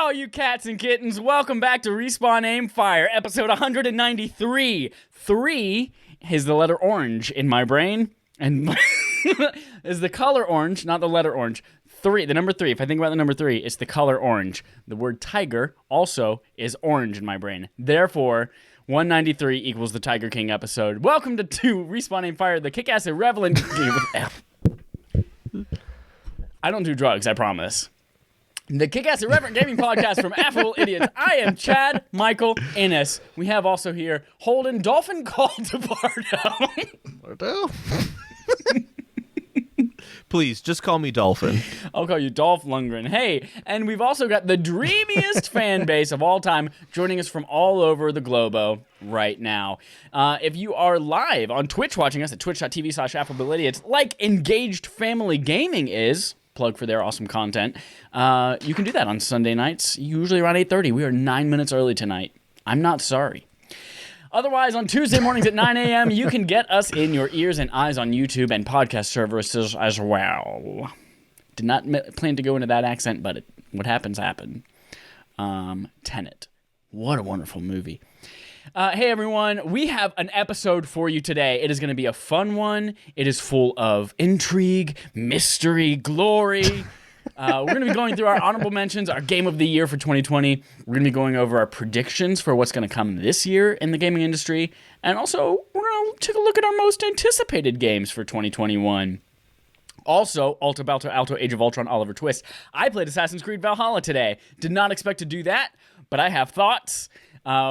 all you cats and kittens. Welcome back to Respawn Aim Fire, episode 193. 3 is the letter orange in my brain, and is the color orange, not the letter orange. 3, the number 3, if I think about the number 3, it's the color orange. The word tiger also is orange in my brain. Therefore, 193 equals the Tiger King episode. Welcome to Respawn Aim Fire, the kick-ass irrelevant game with F. I don't do drugs, I promise. The Kick-Ass Irreverent Gaming Podcast from Affable Idiots. I am Chad Michael Innes. We have also here Holden Dolphin Caldebardo. Bardo? Please, just call me Dolphin. I'll call you Dolph Lundgren. Hey, and we've also got the dreamiest fan base of all time joining us from all over the globo right now. If you are live on Twitch watching us at twitch.tv/AffableIdiots, like Engaged Family Gaming is, plug for their awesome content, you can do that on Sunday nights, usually around 8:30. We are 9 minutes early tonight. I'm not sorry. Otherwise, on Tuesday mornings at 9 a.m., you can get us in your ears and eyes on YouTube and podcast services as well. Did not plan to go into that accent, but what happens, happened. Tenet. What a wonderful movie. Hey, everyone. We have an episode for you today. It is going to be a fun one. It is full of intrigue, mystery, glory. We're going to be going through our honorable mentions, our game of the year for 2020. We're going to be going over our predictions for what's going to come this year in the gaming industry. And also, we're going to take a look at our most anticipated games for 2021. Also, Alto Balto Alto Age of Ultron Oliver Twist. I played Assassin's Creed Valhalla today. Did not expect to do that, but I have thoughts.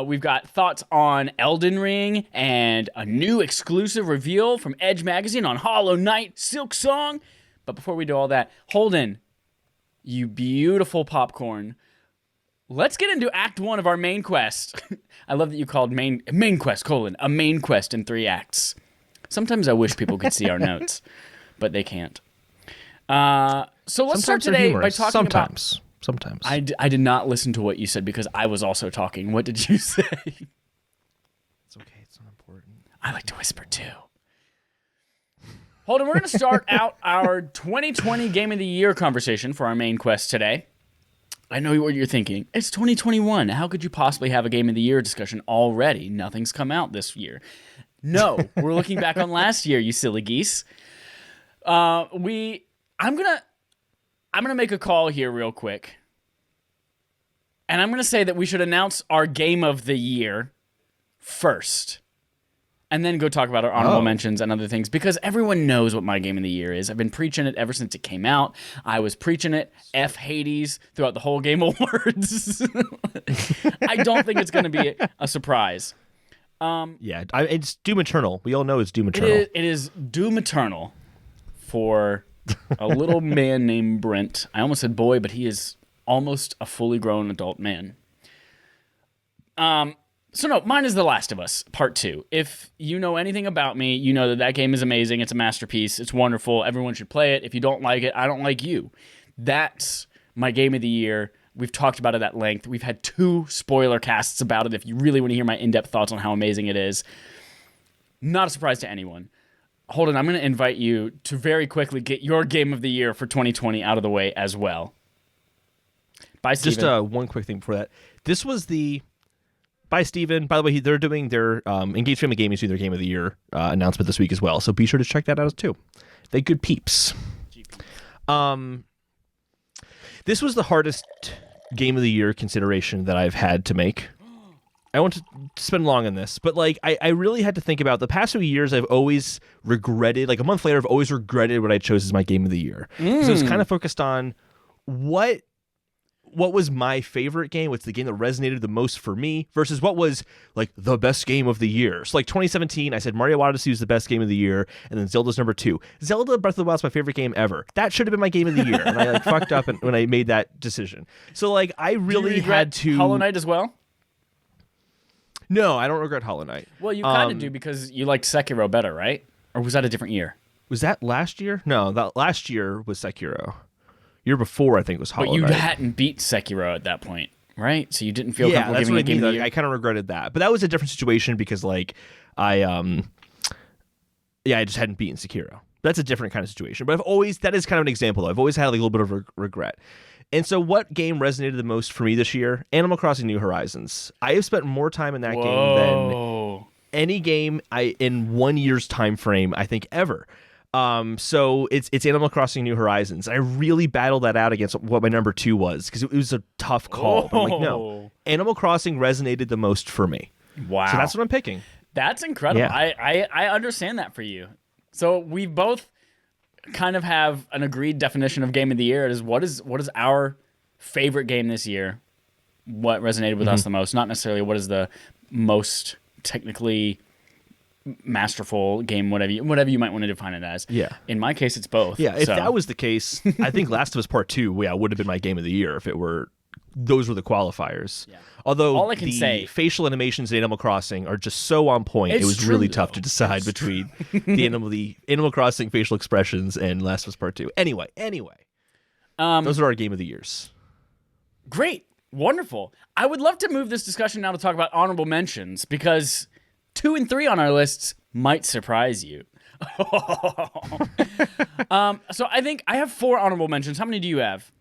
We've got thoughts on Elden Ring and a new exclusive reveal from Edge Magazine on Hollow Knight Silk Song. But before we do all that, Holden, you beautiful popcorn. Let's get into Act 1 of our main quest. I love that you called main quest, a main quest in 3 acts. Sometimes I wish people could see our notes, but they can't. So let's start today by talking about... Sometimes. I did not listen to what you said because I was also talking. What did you say? It's okay. It's not important. I like to whisper too. Hold on, we're going to start out our 2020 Game of the Year conversation for our main quest today. I know what you're thinking. It's 2021. How could you possibly have a Game of the Year discussion already? Nothing's come out this year. No, we're looking back on last year, you silly geese. I'm gonna make a call here real quick. And I'm going to say that we should announce our Game of the Year first. And then go talk about our honorable mentions and other things, because everyone knows what my Game of the Year is. I've been preaching it ever since it came out. I was preaching it, F Hades, throughout the whole Game Awards. I don't think it's going to be a surprise. It's Doom Eternal. We all know it's Doom Eternal. It is Doom Eternal for a little man named Brent. I almost said boy, but he is almost a fully grown adult man. So no, mine is The Last of Us, Part 2. If you know anything about me, you know that game is amazing. It's a masterpiece. It's wonderful. Everyone should play it. If you don't like it, I don't like you. That's my Game of the Year. We've talked about it at length. We've had 2 spoiler casts about it if you really want to hear my in-depth thoughts on how amazing it is. Not a surprise to anyone. Holden, I'm going to invite you to very quickly get your Game of the Year for 2020 out of the way as well. Bye, Steven. Just one quick thing before that. This was the... Bye, Steven. By the way, they're doing their Engaged Family Gaming is doing their Game of the Year announcement this week as well, so be sure to check that out too. They good peeps. This was the hardest Game of the Year consideration that I've had to make. I want to spend long on this, but I really had to think about the past few years. I've always regretted, a month later, I've always regretted what I chose as my Game of the Year. So it's kind of focused on what was my favorite game, what's the game that resonated the most for me, versus what was the best game of the year. So 2017, I said Mario Odyssey was the best game of the year, and then Zelda's number 2. Zelda Breath of the Wild is my favorite game ever. That should have been my game of the year, and I fucked up when I made that decision. So I really had to... Hollow Knight as well? No, I don't regret Hollow Knight. Well, you kind of do because you liked Sekiro better, right? Or was that a different year? Was that last year? No, that last year was Sekiro. Year before, I think, was Hollow Knight. But you hadn't beat Sekiro at that point, right? So you didn't feel comfortable giving it a Game of the Year? I kind of regretted that. But that was a different situation because, I just hadn't beaten Sekiro. That's a different kind of situation. But that is kind of an example, though. I've always had a little bit of regret. And so what game resonated the most for me this year? Animal Crossing New Horizons. I have spent more time in that game than any game in 1 year's time frame, I think, ever. So it's Animal Crossing New Horizons. I really battled that out against what my number 2 was because it was a tough call. But I'm like, no, Animal Crossing resonated the most for me. Wow. So that's what I'm picking. That's incredible. Yeah. I understand that for you. So we both kind of have an agreed definition of game of the year. It is what is our favorite game this year? What resonated with us the most? Not necessarily what is the most technically masterful game, whatever you might want to define it as. Yeah. In my case, it's both. Yeah, if that was the case, I think Last of Us Part 2 would have been my game of the year if it were those were the qualifiers. Yeah. Although all I can say, facial animations in Animal Crossing are just so on point, it was really tough to decide between the Animal Crossing facial expressions and Last of Us Part 2. Anyway. Those are our game of the years. Great. Wonderful. I would love to move this discussion now to talk about honorable mentions because 2 and 3 on our lists might surprise you. So I think I have 4 honorable mentions. How many do you have?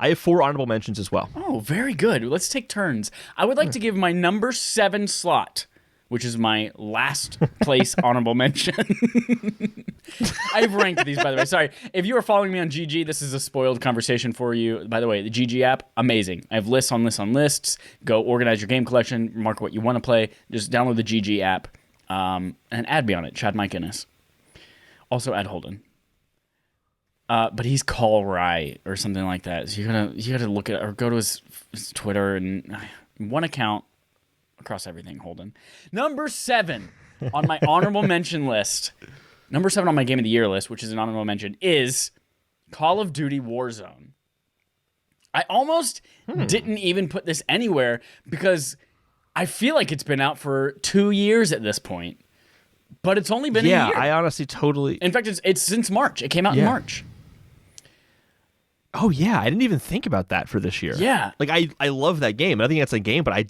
I have 4 honorable mentions as well. Oh, very good. Let's take turns. I would like to give my number 7 slot, which is my last place honorable mention. I've ranked these, by the way. Sorry. If you are following me on GG, this is a spoiled conversation for you. By the way, the GG app, amazing. I have lists on lists on lists. Go organize your game collection, mark what you want to play. Just download the GG app and add me on it, Chad Mike Innes. Also add Holden. But he's Call Rye or something like that. So you gotta look at or go to his Twitter and one account across everything. Holden. Number 7 on my honorable mention list. Number 7 on my game of the year list, which is an honorable mention, is Call of Duty Warzone. I almost didn't even put this anywhere because I feel like it's been out for 2 years at this point. But it's only been a year. Yeah, I honestly totally. In fact, it's since March. It came out in March. Oh, yeah. I didn't even think about that for this year. Yeah. Like, I love that game. I think that's a game, but I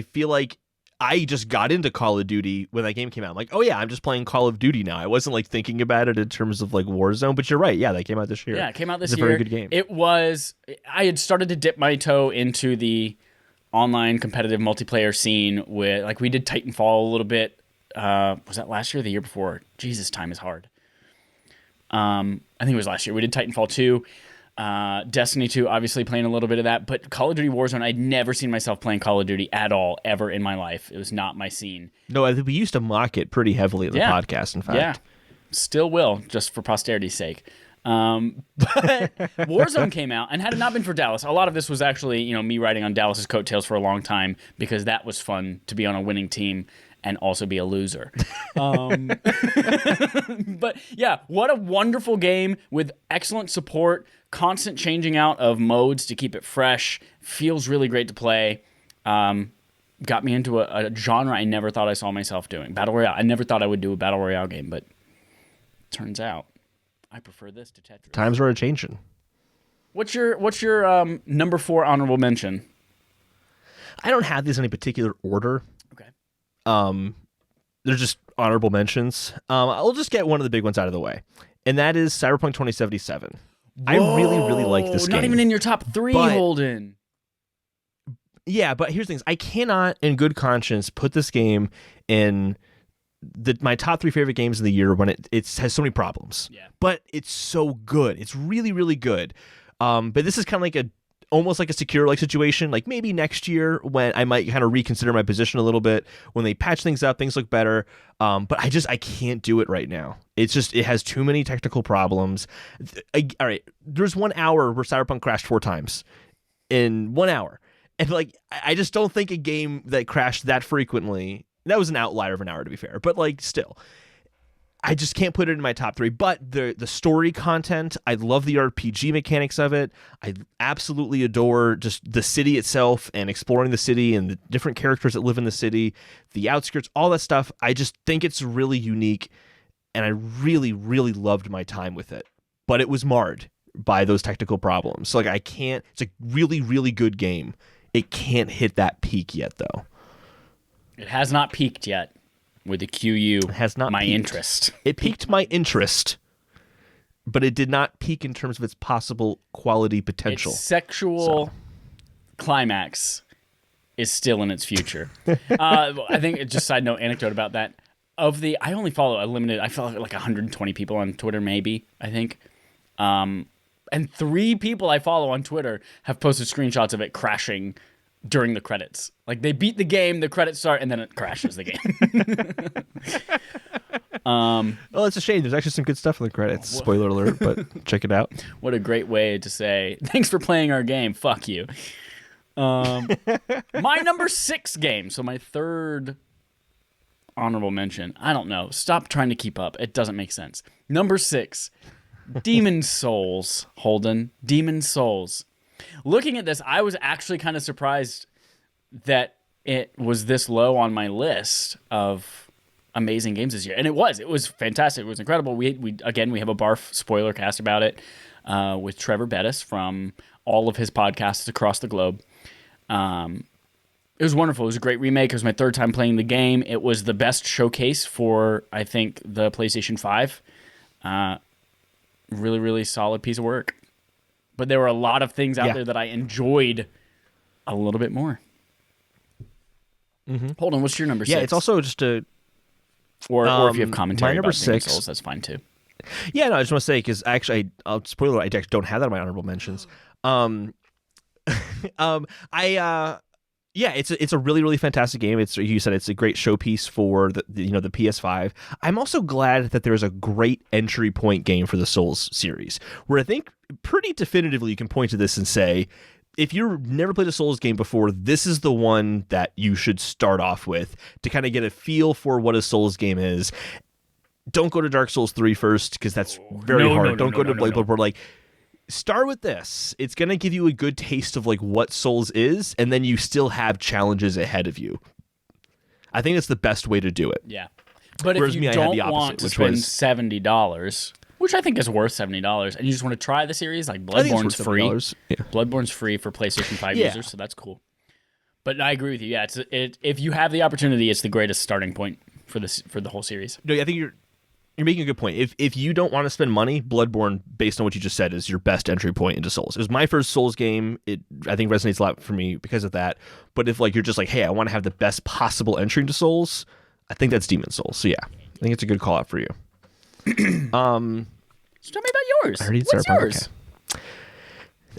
feel like I just got into Call of Duty when that game came out. I'm like, oh, yeah, I'm just playing Call of Duty now. I wasn't, like, thinking about it in terms of, like, Warzone, but you're right. Yeah, that came out this year. Yeah, it came out this year. It's a very good game. I had started to dip my toe into the online competitive multiplayer scene with, like, we did Titanfall a little bit. Was that last year or the year before? Jesus, time is hard. I think it was last year. We did Titanfall 2. Destiny 2, obviously playing a little bit of that. But Call of Duty Warzone, I'd never seen myself playing Call of Duty at all, ever in my life. It was not my scene. No, I think we used to mock it pretty heavily in the podcast, in fact. Yeah, still will, just for posterity's sake. But Warzone came out, and had it not been for Dallas, a lot of this was actually, me riding on Dallas's coattails for a long time, because that was fun to be on a winning team and also be a loser. But yeah, what a wonderful game with excellent support, constant changing out of modes to keep it fresh. Feels really great to play. Got me into a genre I never thought I saw myself doing. Battle Royale. I never thought I would do a Battle Royale game, but turns out I prefer this to Tetris. Times are a-changing. What's your number 4 honorable mention? I don't have these in any particular order. Okay. They're just honorable mentions. I'll just get one of the big ones out of the way, and that is Cyberpunk 2077. Whoa, I really, really like this game. Not even in your top 3, Holden. Yeah, but here's the thing. I cannot, in good conscience, put this game in my top 3 favorite games of the year when it has so many problems. Yeah. But it's so good. It's really, really good. But this is kind of like almost like a Secure-like situation. Like maybe next year when I might kind of reconsider my position a little bit. When they patch things up, things look better. But I can't do it right now. It has too many technical problems. All right, there's 1 hour where Cyberpunk crashed 4 times in 1 hour. And like, I just don't think a game that crashed that frequently, that was an outlier of an hour to be fair, but like still, I just can't put it in my top 3. But the story content, I love the RPG mechanics of it. I absolutely adore just the city itself and exploring the city and the different characters that live in the city, the outskirts, all that stuff. I just think it's really unique, and I really, really loved my time with it. But it was marred by those technical problems. So like I can't, it's a really, really good game. It can't hit that peak yet, though. It has not peaked yet with the QU. It has not my peaked. interest. It piqued my interest. but it did not peak in terms of its possible quality potential. Its sexual climax is still in its future. I think, just side note, anecdote about that. I only follow I follow like 120 people on Twitter, maybe, I think. And 3 people I follow on Twitter have posted screenshots of it crashing during the credits. Like, they beat the game, the credits start, and then it crashes the game. Well, it's a shame. There's actually some good stuff in the credits. Spoiler alert, but check it out. What a great way to say, thanks for playing our game. Fuck you. My number 6 game. So my third honorable mention. I don't know. Stop trying to keep up. It doesn't make sense. Number 6. Demon's Souls, Holden. Demon's Souls. Looking at this, I was actually kind of surprised that it was this low on my list of amazing games this year. And it was fantastic. It was incredible. We have a barf spoiler cast about it with Trevor Bettis from all of his podcasts across the globe. It was wonderful. It was a great remake. It was my 3rd time playing the game. It was the best showcase for, I think, the PlayStation 5. Really, really solid piece of work. But there were a lot of things out there that I enjoyed a little bit more. Mm-hmm. Hold on, what's your number 6? Yeah, it's also just a... Or if you have commentary number about Demon's 6, Souls, that's fine too. Yeah, no, I just want to say, because actually, spoiler, I actually don't have that in my honorable mentions. Yeah, it's a really, really fantastic game. You said it's a great showpiece for the PS5. I'm also glad that there's a great entry point game for the Souls series, where I think pretty definitively you can point to this and say, if you've never played a Souls game before, this is the one that you should start off with to kind of get a feel for what a Souls game is. Don't go to Dark Souls 3 first, because that's very hard. Don't go to Bloodborne. Like, start with this. It's going to give you a good taste of like what Souls is, and then you still have challenges ahead of you. I think that's the best way to do it. Yeah. But Whereas if you don't want to spend $70, which I think is worth $70, and you just want to try the series, like Bloodborne's free. Yeah. Bloodborne's free for PlayStation 5 users, so that's cool. But I agree with you. Yeah, if you have the opportunity, it's the greatest starting point for the whole series. No, I think you're making a good point. If you don't want to spend money, Bloodborne, based on what you just said, is your best entry point into Souls. It was my first Souls game. It, I think, resonates a lot for me because of that. But if like you're just like, hey, I want to have the best possible entry into Souls, I think that's Demon's Souls. So yeah, I think it's a good call out for you. So tell me about yours. I already What's yours? Okay.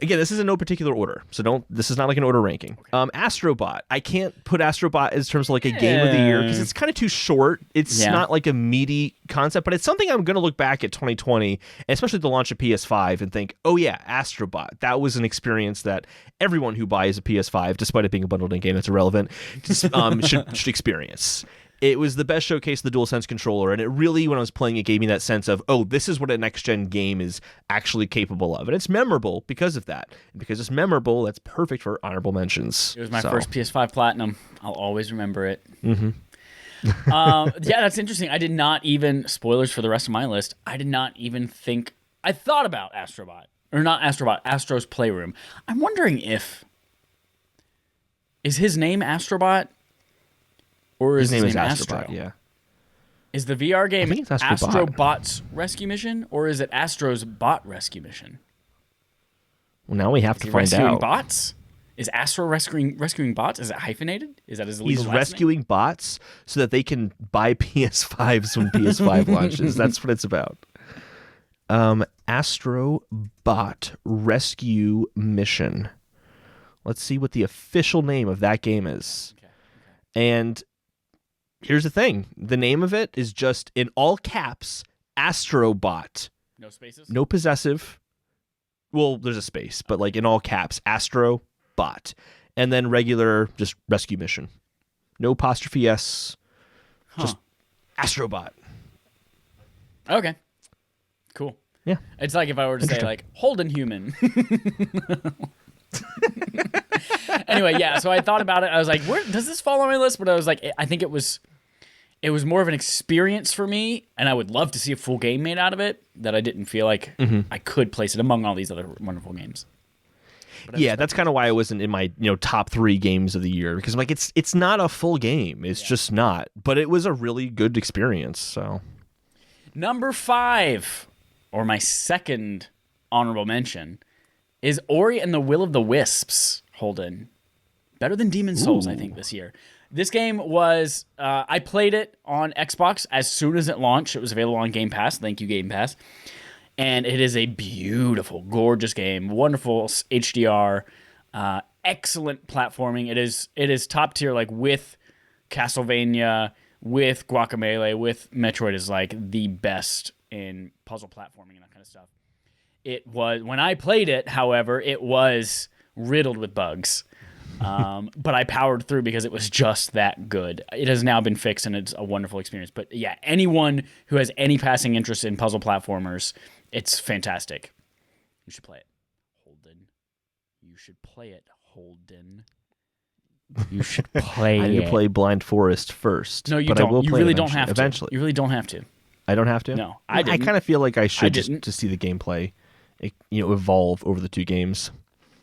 Again, this is in no particular order, so this is not like an order ranking. Astrobot. I can't put Astrobot in terms of like a game of the year because it's kind of too short. It's not like a meaty concept, but it's something I'm going to look back at 2020, and especially the launch of PS5, and think, oh yeah, Astrobot. That was an experience that everyone who buys a PS5, despite it being a bundled in game that's irrelevant, should experience. It was the best showcase of the DualSense controller, and it really, when I was playing it, gave me that sense of, oh, this is what a next-gen game is actually capable of. And it's memorable because of that. And because it's memorable, that's perfect for honorable mentions. It was my first PS5 Platinum. I'll always remember it. Mm-hmm. Yeah, that's interesting. I did not even, spoilers for the rest of my list, I did not even think, I thought about Astrobot. Or not Astrobot, Astro's Playroom. I'm wondering is his name Astrobot? Or is his name Astro? Astrobot, yeah. Is the VR game Astrobot. Astrobot's Rescue Mission, or is it Astro's Bot Rescue Mission? Well, now we have to find rescuing out. Bots? Is Astro rescuing bots? Is it hyphenated? Is that his legal He's last rescuing name? bots so that they can buy PS5s when PS5 launches. That's what it's about. Astrobot Rescue Mission. Let's see what the official name of that game is. Okay. And here's the thing. The name of it is just, in all caps, Astrobot. No spaces? No possessive. Well, there's a space, but like in all caps, Astrobot. And then regular, just rescue mission. No apostrophe S. Just Astrobot. Okay. Cool. Yeah. It's like if I were to say, like, Holden Human. Anyway, yeah, so I thought about it. I was like, where does this fall on my list? But I was like, I think it was more of an experience for me, and I would love to see a full game made out of it, that I didn't feel like I could place it among all these other wonderful games. Yeah, that's kind of why it wasn't in my top 3 games of the year, because I'm like, it's not a full game. It's just not. But it was a really good experience. So number 5, or my second honorable mention, is Ori and the Will of the Wisps, Holden. Better than Demon's Souls, I think, this year. This game was, I played it on Xbox as soon as it launched. It was available on Game Pass. Thank you, Game Pass. And it is a beautiful, gorgeous game. Wonderful HDR. Excellent platforming. It is top tier, like with Castlevania, with Guacamelee, with Metroid is like the best in puzzle platforming and that kind of stuff. It was, when I played it, however, it was riddled with bugs. But I powered through because it was just that good. It has now been fixed and it's a wonderful experience. But yeah, anyone who has any passing interest in puzzle platformers, it's fantastic. You should play it, Holden. You should play it, Holden. You should play I need to play Blind Forest first. No, you but don't. I will You play really it don't have to. eventually. You really don't have to. I don't have to? No, I didn't. I kind of feel like I should just didn't. to see the gameplay evolve over the two games.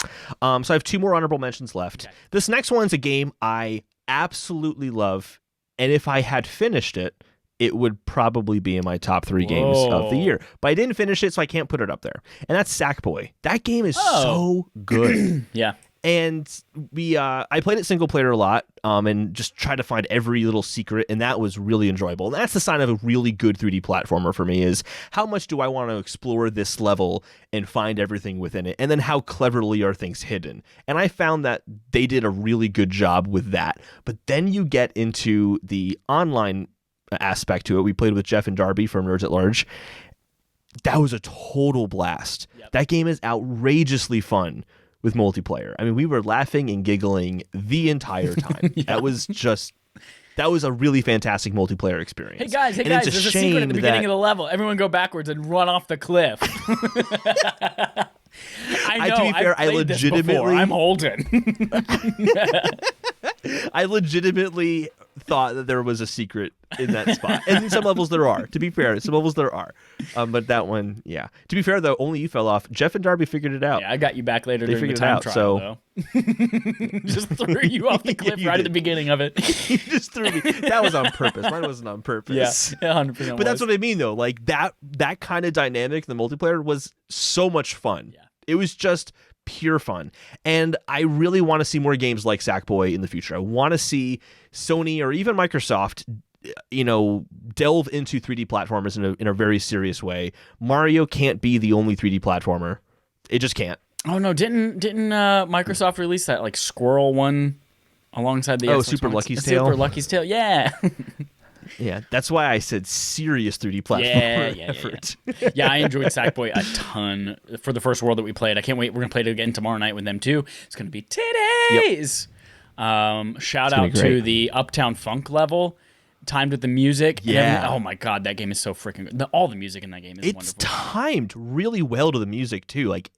So I have two more honorable mentions left. Okay. This next one's a game I absolutely love, and if I had finished it, it would probably be in my top 3 games of the year. But I didn't finish it, so I can't put it up there. And that's Sackboy. That game is so good. Yeah. And I played it single player a lot, and just tried to find every little secret, and that was really enjoyable. And that's the sign of a really good 3D platformer for me, is how much do I want to explore this level and find everything within it, and then how cleverly are things hidden. And I found that they did a really good job with that. But then you get into the online aspect to it. We played with Jeff and Darby from Nerds at Large. That was a total blast. Yep. That game is outrageously fun with multiplayer. I mean, we were laughing and giggling the entire time. Yeah. That was a really fantastic multiplayer experience. Hey guys, there's a secret at the beginning of the level. Everyone go babackwards and run off the cliff. I know, to be fair, I legitimately... I'm Holden. I legitimately thought that there was a secret in that spot. And in some levels there are. To be fair, some levels there are. But that one, yeah. To be fair, though, only you fell off. Jeff and Darby figured it out. Yeah, I got you back later during the time trial, so... though. Just threw you off the cliff right at the beginning of it. You just threw me. That was on purpose. Mine wasn't on purpose. Yeah, 100%. But that's what I mean, though. Like, that kind of dynamic in the multiplayer was so much fun. Yeah. It was just pure fun. And I really want to see more games like Sackboy in the future. I want to see Sony or even Microsoft, delve into 3D platformers in a very serious way. Mario can't be the only 3D platformer. It just can't. Oh no, didn't Microsoft release that like squirrel one alongside the Xbox Super One? Lucky's Tale? Super Lucky's Tale, yeah. Yeah, that's why I said serious 3D platformer effort. Yeah, I enjoyed Sackboy a ton for the first world that we played. I can't wait. We're going to play it again tomorrow night with them, too. It's going to be titties. Yep. Shout out to the Uptown Funk level, timed with the music. Yeah. Oh, my God, that game is so freaking good. All the music in that game is wonderful. It's timed really well to the music, too. Like,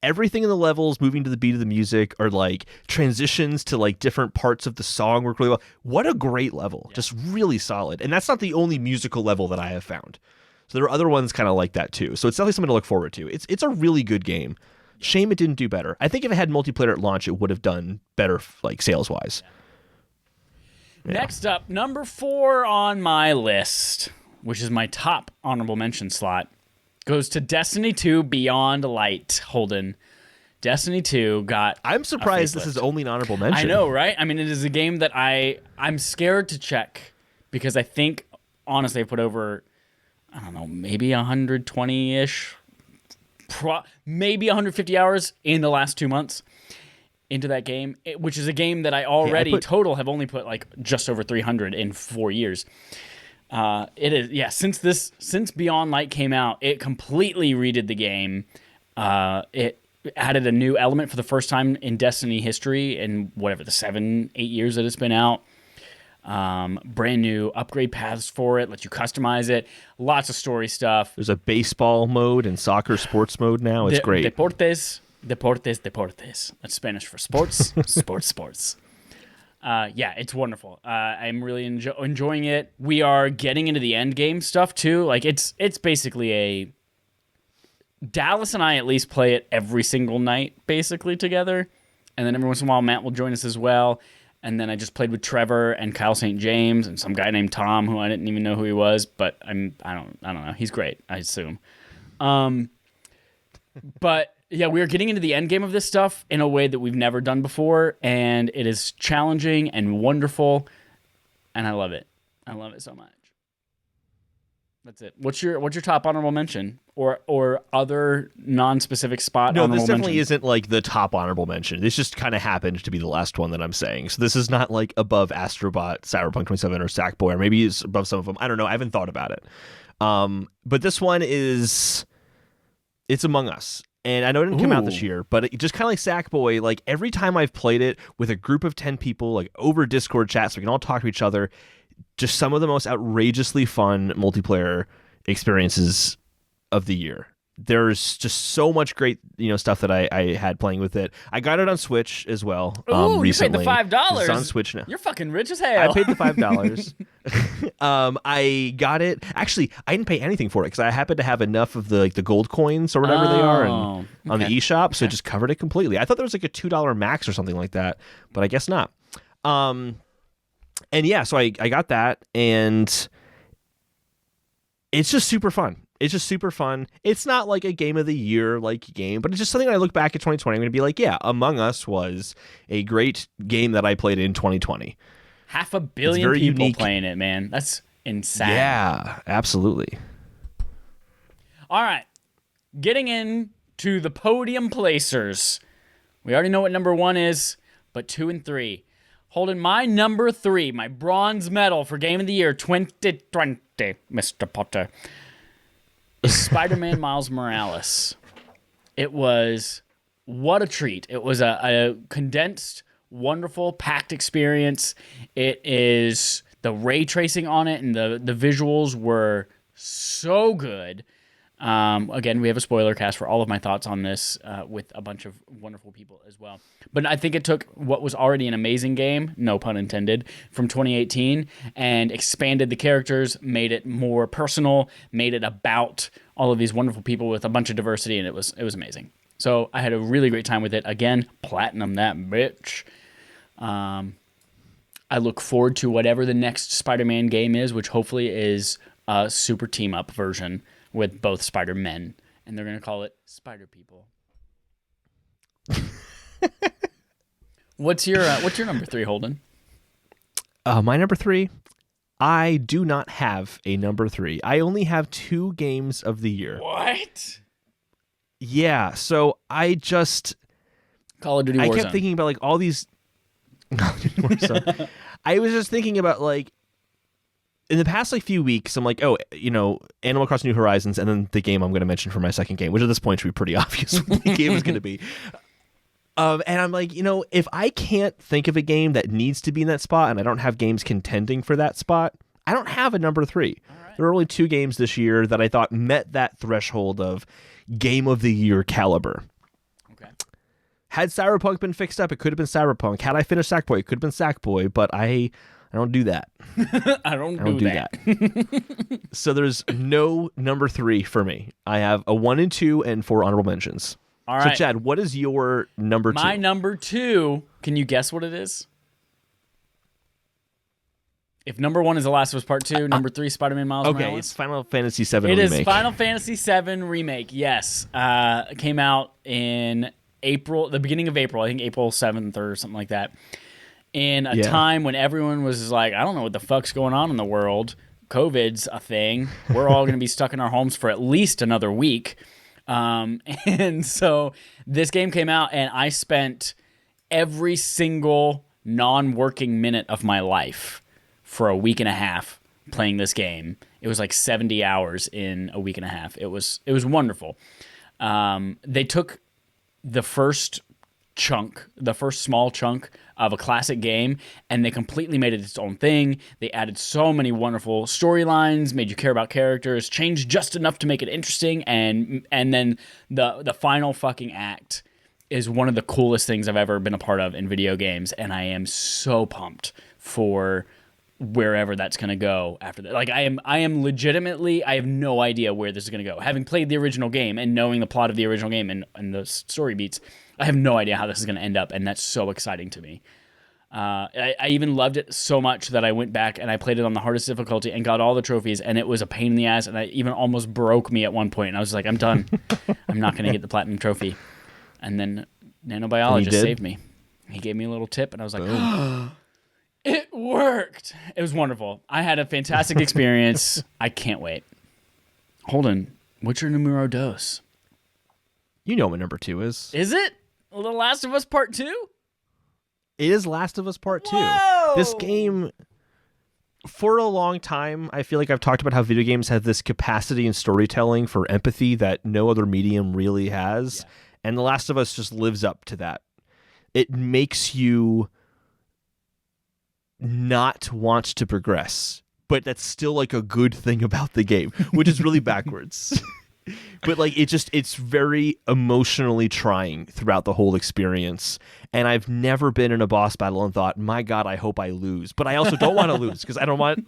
everything in the levels moving to the beat of the music, or like transitions to like different parts of the song work really well. What a great level. Yeah. Just really solid. And that's not the only musical level that I have found. So there are other ones kind of like that too. So it's definitely something to look forward to. It's a really good game. Shame it didn't do better. I think if it had multiplayer at launch, it would have done better, like sales-wise. Yeah. Next up, number 4 on my list, which is my top honorable mention slot, goes to Destiny 2 Beyond Light, Holden. Destiny 2 got... I'm surprised this is only an honorable mention. I know, right? I mean, it is a game that I'm scared to check because I think, honestly, I put over, I don't know, maybe 120-ish, maybe 150 hours in the last 2 months into that game, which is a game that I already total have only put like just over 300 in 4 years. It is, since Beyond Light came out, it completely redid the game. It added a new element for the first time in Destiny history in whatever the 7-8 years that it's been out. Brand new upgrade paths for it, let you customize it, lots of story stuff. There's a baseball mode and soccer sports mode now. It's great. Deportes. That's Spanish for sports. sports. Yeah, it's wonderful. I'm really enjoying it. We are getting into the end game stuff too. Like it's basically a Dallas and I at least play it every single night basically together, and then every once in a while Matt will join us as well. And then I just played with Trevor and Kyle St. James and some guy named Tom who I didn't even know who he was, but I don't know. He's great, I assume. But yeah, we are getting into the end game of this stuff in a way that we've never done before, and it is challenging and wonderful, and I love it. I love it so much. That's it. What's your top honorable mention or other non-specific spot? No, honorable this definitely mention? isn't like the top honorable mention. This just kind of happened to be the last one that I'm saying. So this is not like above Astrobot, Cyberpunk 27, or Sackboy, or maybe it's above some of them. I don't know. I haven't thought about it. But this one it's Among Us. And I know it didn't come out this year, but it, just kind of like Sackboy, like every time I've played it with a group of 10 people, like over Discord chat, so we can all talk to each other, just some of the most outrageously fun multiplayer experiences of the year. There's just so much great, stuff that I had playing with it. I got it on Switch as well. Ooh, recently. you paid the $5. It's on Switch now. You're fucking rich as hell. I paid the $5. I got it. Actually, I didn't pay anything for it because I happened to have enough of the gold coins or whatever they are on the eShop, so it just covered it completely. I thought there was like a $2 max or something like that, but I guess not. And yeah, so I got that, and it's just super fun. It's just super fun. It's not like a game of the year game, but it's just something I look back at 2020. I'm going to be like, yeah, Among Us was a great game that I played in 2020. 500 million people unique. Playing it, man. That's insane. Yeah, absolutely. All right. Getting into the podium placers. We already know what number 1 is, but 2 and 3. Holding my number 3, my bronze medal for Game of the Year 2020, Mr. Potter, is Spider-Man Miles Morales. It was, what a treat. It was a condensed, wonderful, packed experience. It is, the ray tracing on it and the visuals were so good. Again, we have a spoiler cast for all of my thoughts on this with a bunch of wonderful people as well. But I think it took what was already an amazing game, no pun intended, from 2018 and expanded the characters, made it more personal, made it about all of these wonderful people with a bunch of diversity, and it was amazing. So I had a really great time with it. Again, platinum that bitch. I look forward to whatever the next Spider-Man game is, which hopefully is a super team-up version with both Spider-Men, and they're going to call it Spider-People. What's your number 3, Holden? My number 3, I do not have a number 3. I only have 2 games of the year. What? Yeah, so I just... Call of Duty Warzone. I kept thinking about, all these... Call of Duty Warzone. I was just thinking about, in the past few weeks, I'm like, Animal Crossing New Horizons, and then the game I'm going to mention for my second game, which at this point should be pretty obvious what the game is going to be. And I'm like, if I can't think of a game that needs to be in that spot, and I don't have games contending for that spot, I don't have a number 3. Right. There are only 2 games this year that I thought met that threshold of Game of the Year caliber. Okay. Had Cyberpunk been fixed up, it could have been Cyberpunk. Had I finished Sackboy, it could have been Sackboy, but I don't do that. I don't do that. So there's no number 3 for me. I have a 1 and 2 and 4 honorable mentions. All right. So Chad, what is your number 2? My number 2, can you guess what it is? If number 1 is The Last of Us Part 2, number 3 Spider-Man Miles Morales. Okay, it's Final Fantasy VII Remake. It is Final Fantasy VII Remake, yes. It came out in April, the beginning of April, I think April 7th or something like that. In a time when everyone was like, I don't know what the fuck's going on in the world. COVID's a thing. We're all going to be stuck in our homes for at least another week. And so this game came out, and I spent every single non-working minute of my life for a week and a half playing this game. It was like 70 hours in a week and a half. It was wonderful. They took the first small chunk of a classic game, and they completely made it its own thing. They added so many wonderful storylines, made you care about characters, changed just enough to make it interesting, and then the final fucking act is one of the coolest things I've ever been a part of in video games, and I am so pumped for wherever that's going to go after that. I am legitimately, I have no idea where this is going to go. Having played the original game and knowing the plot of the original game and the story beats, I have no idea how this is going to end up, and that's so exciting to me. I even loved it so much that I went back and I played it on the hardest difficulty and got all the trophies, and it was a pain in the ass, and it even almost broke me at one point. And I was like, I'm done. I'm not going to get the platinum trophy. And then Nanobiologist saved me. He gave me a little tip, and I was like, it worked. It was wonderful. I had a fantastic experience. I can't wait. Holden, what's your numero dos? You know what number 2 is. Is it The Last of Us Part 2? It is Last of Us Part 2. Whoa! This game, for a long time, I feel like I've talked about how video games have this capacity in storytelling for empathy that no other medium really has. Yeah. And The Last of Us just lives up to that. It makes you not want to progress, but that's still like a good thing about the game, which is really backwards. But like it's very emotionally trying throughout the whole experience. And I've never been in a boss battle and thought, my God, I hope I lose. But I also don't want to lose because I don't want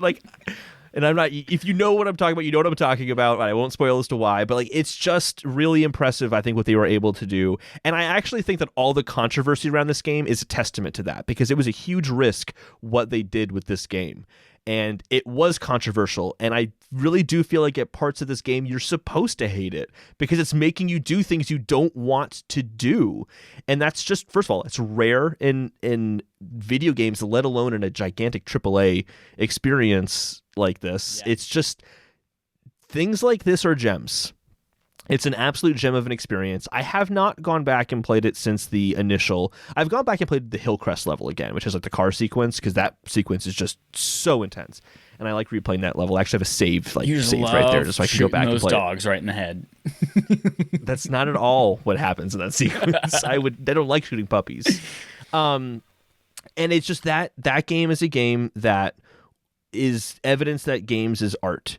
and I'm not, if you know what I'm talking about, you know what I'm talking about. I won't spoil as to why, but like it's just really impressive, I think, what they were able to do. And I actually think that all the controversy around this game is a testament to that, because it was a huge risk what they did with this game. And it was controversial, and I really do feel like at parts of this game you're supposed to hate it because it's making you do things you don't want to do. And that's just, first of all, it's rare in video games, let alone in a gigantic AAA experience like this. Yeah. It's just, things like this are gems. It's an absolute gem of an experience. I have not gone back and played it since the initial. I've gone back and played the Hillcrest level again, which is like the car sequence, because that sequence is just so intense. And I like replaying that level. I actually have a save, right there, just so I can go back and play those dogs right in the head. That's not at all what happens in that sequence. They don't like shooting puppies. And it's just that game is a game that is evidence that games is art.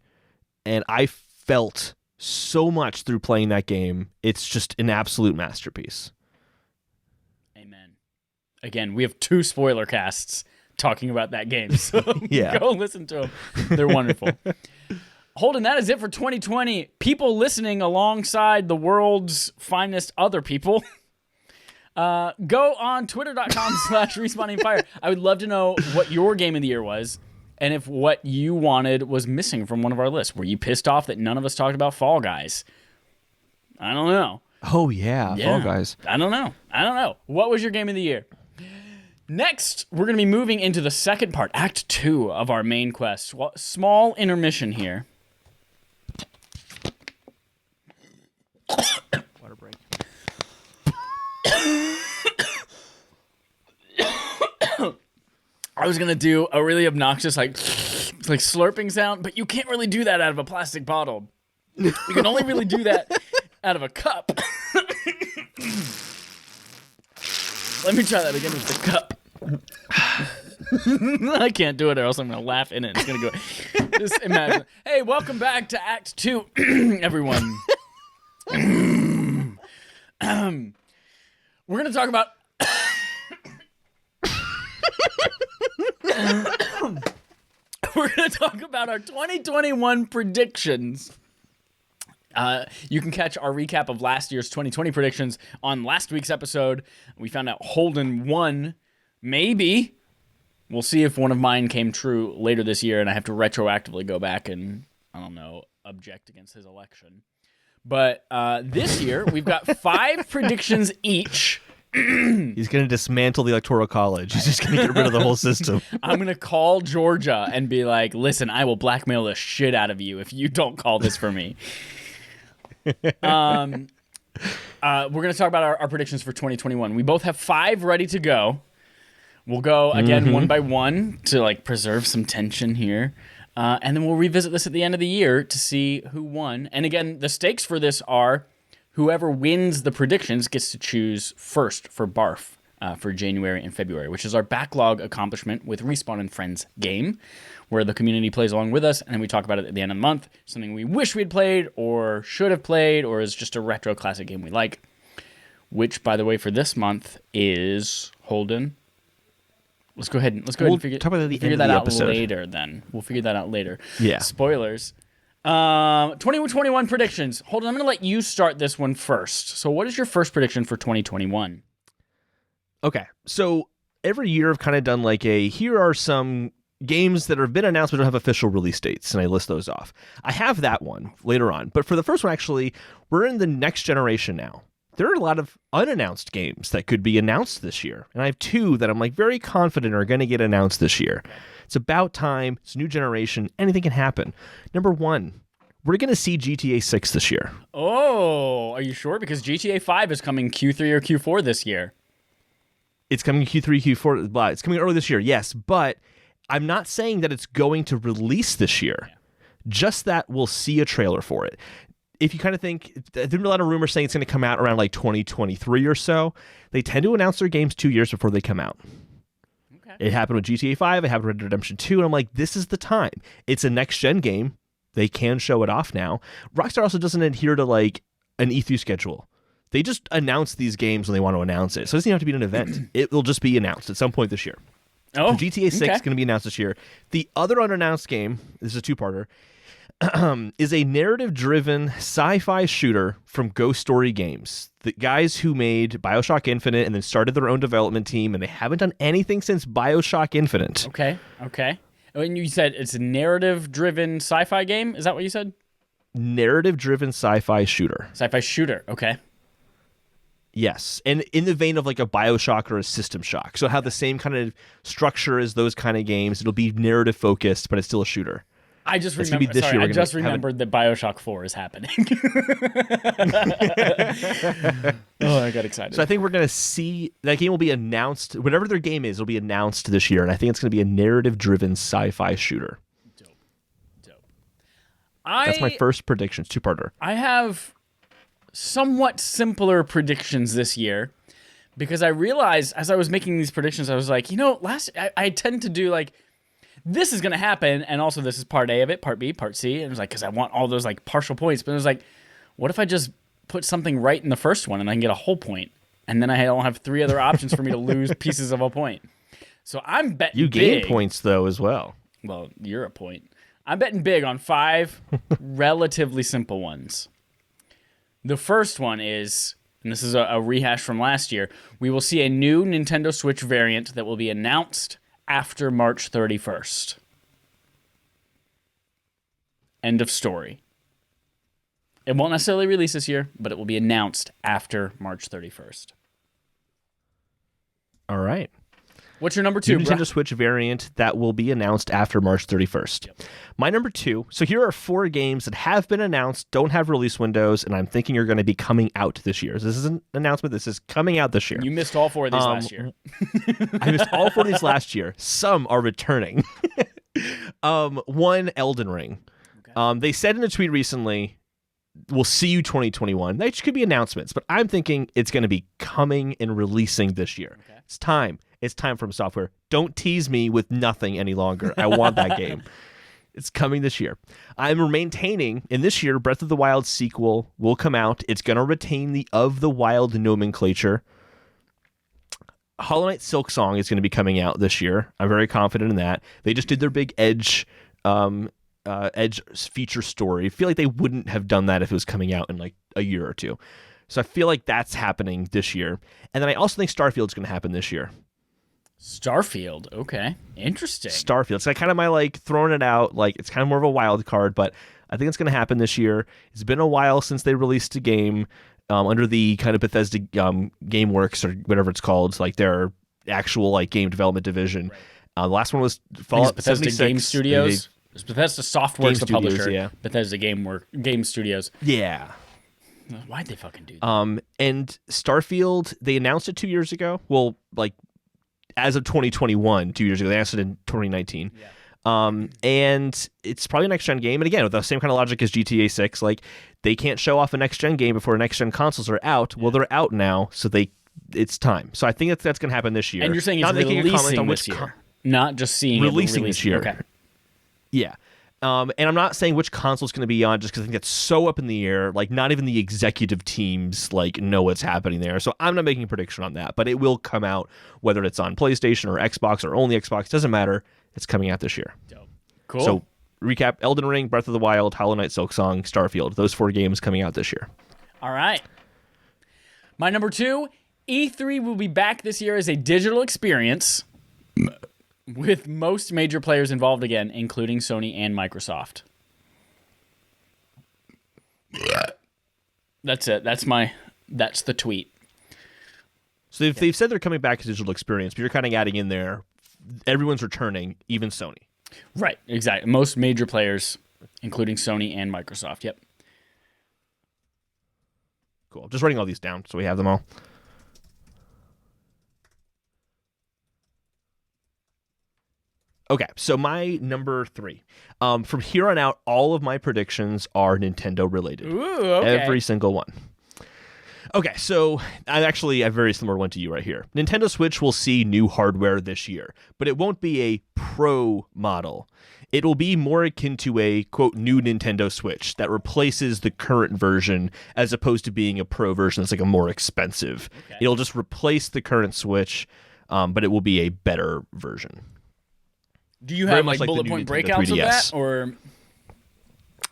And I felt so much through playing that game. It's just an absolute masterpiece. Amen. Again, we have 2 spoiler casts talking about that game, so yeah. Go listen to them. They're wonderful. Holden, that is it for 2020. People listening alongside the world's finest other people. Go on twitter.com/respawningfire. I would love to know what your game of the year was. And if what you wanted was missing from one of our lists. Were you pissed off that none of us talked about Fall Guys? I don't know. Oh, yeah. Fall Guys. I don't know. What was your game of the year? Next, we're going to be moving into the second part, Act 2 of our main quest. Small intermission here. Water break. I was going to do a really obnoxious, like slurping sound, but you can't really do that out of a plastic bottle. You can only really do that out of a cup. Let me try that again with the cup. I can't do it or else I'm going to laugh in it. It's going to go. Just imagine. Hey, welcome back to Act 2, everyone. We're going to talk about... We're going to talk about our 2021 predictions. You can catch our recap of last year's 2020 predictions on last week's episode. We found out Holden won. Maybe. We'll see if one of mine came true later this year, and I have to retroactively go back and, I don't know, object against his election. But this year, we've got 5 predictions each. He's going to dismantle the Electoral College. He's just going to get rid of the whole system. I'm going to call Georgia and be like, listen, I will blackmail the shit out of you if you don't call this for me. We're going to talk about our predictions for 2021. We both have 5 ready to go. We'll go, again, one by one to preserve some tension here. And then we'll revisit this at the end of the year to see who won. And again, the stakes for this are... whoever wins the predictions gets to choose first for Barf for January and February, which is our backlog accomplishment with Respawn and Friends game, where the community plays along with us, and then we talk about it at the end of the month, something we wish we had played or should have played or is just a retro classic game we like, which, by the way, for this month is Holden. Let's go ahead and figure that out later then. We'll figure that out later. Yeah. Spoilers. 2021 predictions. Hold on, I'm going to let you start this one first. So what is your first prediction for 2021? Okay. So every year I've kind of done like here are some games that have been announced but don't have official release dates, and I list those off. I have that one later on. But for the first one, actually, we're in the next generation now. There are a lot of unannounced games that could be announced this year. And I have two that I'm like very confident are going to get announced this year. It's about time. It's a new generation. Anything can happen. Number one, we're going to see GTA 6 this year. Oh, are you sure? Because GTA 5 is coming Q3 or Q4 this year. It's coming Q3, Q4, but it's coming early this year, yes. But I'm not saying that it's going to release this year. Yeah. Just that we'll see a trailer for it. If you kind of think, there's been a lot of rumors saying it's going to come out around like 2023 or so. They tend to announce their games 2 years before they come out. Okay. It happened with GTA 5. It happened with Red Dead Redemption 2. And I'm like, this is the time. It's a next-gen game. They can show it off now. Rockstar also doesn't adhere to like an E3 schedule. They just announce these games when they want to announce it. So it doesn't even have to be an event. It will just be announced at some point this year. Oh, so GTA 6 is going to be announced this year. The other unannounced game, this is a two-parter, is a narrative-driven sci-fi shooter from Ghost Story Games. The guys who made BioShock Infinite and then started their own development team, and they haven't done anything since BioShock Infinite. Okay. And you said it's a narrative-driven sci-fi game? Is that what you said? Narrative-driven sci-fi shooter. Sci-fi shooter, okay. Yes, and in the vein of like a BioShock or a System Shock. So it'll have the same kind of structure as those kind of games. It'll be narrative-focused, but it's still a shooter. I just remembered that BioShock 4 is happening. Oh, I got excited. So I think we're going to see that game will be announced. Whatever their game is, it'll be announced this year, and I think it's going to be a narrative-driven sci-fi shooter. Dope. That's my first predictions, two-parter. I have somewhat simpler predictions this year because I realized as I was making these predictions, I was like, I tend to do like, this is going to happen, and also this is part A of it, part B, part C. And it was like, because I want all those like partial points. But it was like, what if I just put something right in the first one and I can get a whole point? And then I don't have three other options for me to lose pieces of a point. So I'm betting You gain big. Points, though, as well. Well, you're a point. I'm betting big on 5 relatively simple ones. The first one is, and this is a rehash from last year, we will see a new Nintendo Switch variant that will be announced after March 31st. End of story. It won't necessarily release this year, but it will be announced after March 31st. All right. What's your number 2, New Nintendo Switch variant that will be announced after March 31st. Yep. My number 2, so here are 4 games that have been announced, don't have release windows, and I'm thinking are going to be coming out this year. So this is an announcement. This is coming out this year. You missed all 4 of these last year. I missed all 4 of these last year. Some are returning. One, Elden Ring. Okay. They said in a tweet recently, we'll see you 2021. That could be announcements, but I'm thinking it's going to be coming and releasing this year. Okay. It's time. It's time from software. Don't tease me with nothing any longer. I want that game. It's coming this year. I'm maintaining, in this year, Breath of the Wild sequel will come out. It's going to retain the Of the Wild nomenclature. Hollow Knight Silk Song is going to be coming out this year. I'm very confident in that. They just did their big Edge feature story. I feel like they wouldn't have done that if it was coming out in like a year or two. So I feel like that's happening this year. And then I also think Starfield's going to happen this year. Starfield, okay, interesting. Starfield, it's kind of my like throwing it out, like it's kind of more of a wild card, but I think it's going to happen this year. It's been a while since they released a game under the kind of Bethesda GameWorks or whatever it's called, like their actual like game development division. Right. The last one was Fallout Bethesda 76. Game Studios. It's Bethesda Softworks, the publisher. Yeah. Bethesda Game Studios. Yeah. Why'd they fucking do that? And Starfield, they announced it 2 years ago. Well, like as of 2021, 2 years ago. They announced it in 2019. Yeah. And it's probably a next-gen game. And again, with the same kind of logic as GTA 6, like they can't show off a next-gen game before next-gen consoles are out. Yeah. Well, they're out now, so it's time. So I think that's going to happen this year. And you're saying it's releasing this year, not just seeing releasing it this year. Okay. Yeah. And I'm not saying which console it's going to be on just because I think that's so up in the air. Like, not even the executive teams, like, know what's happening there. So I'm not making a prediction on that. But it will come out, whether it's on PlayStation or Xbox or only Xbox. Doesn't matter. It's coming out this year. Dope. Cool. So, recap, Elden Ring, Breath of the Wild, Hollow Knight Silk Song, Starfield. Those 4 games coming out this year. All right. My number 2 E3 will be back this year as a digital experience with most major players involved again, including Sony and Microsoft. That's it. That's the tweet. So they've said they're coming back as digital experience, but you're kind of adding in there, everyone's returning, even Sony. Right, exactly. Most major players, including Sony and Microsoft. Yep. Cool. Just writing all these down so we have them all. Okay, so my number 3. From here on out, all of my predictions are Nintendo related. Ooh, okay. Every single one. Okay, so I have a very similar one to you right here. Nintendo Switch will see new hardware this year, but it won't be a Pro model. It will be more akin to a, quote, new Nintendo Switch that replaces the current version as opposed to being a Pro version that's like a more expensive. Okay. It'll just replace the current Switch, but it will be a better version. Do you have like bullet point breakouts of that, or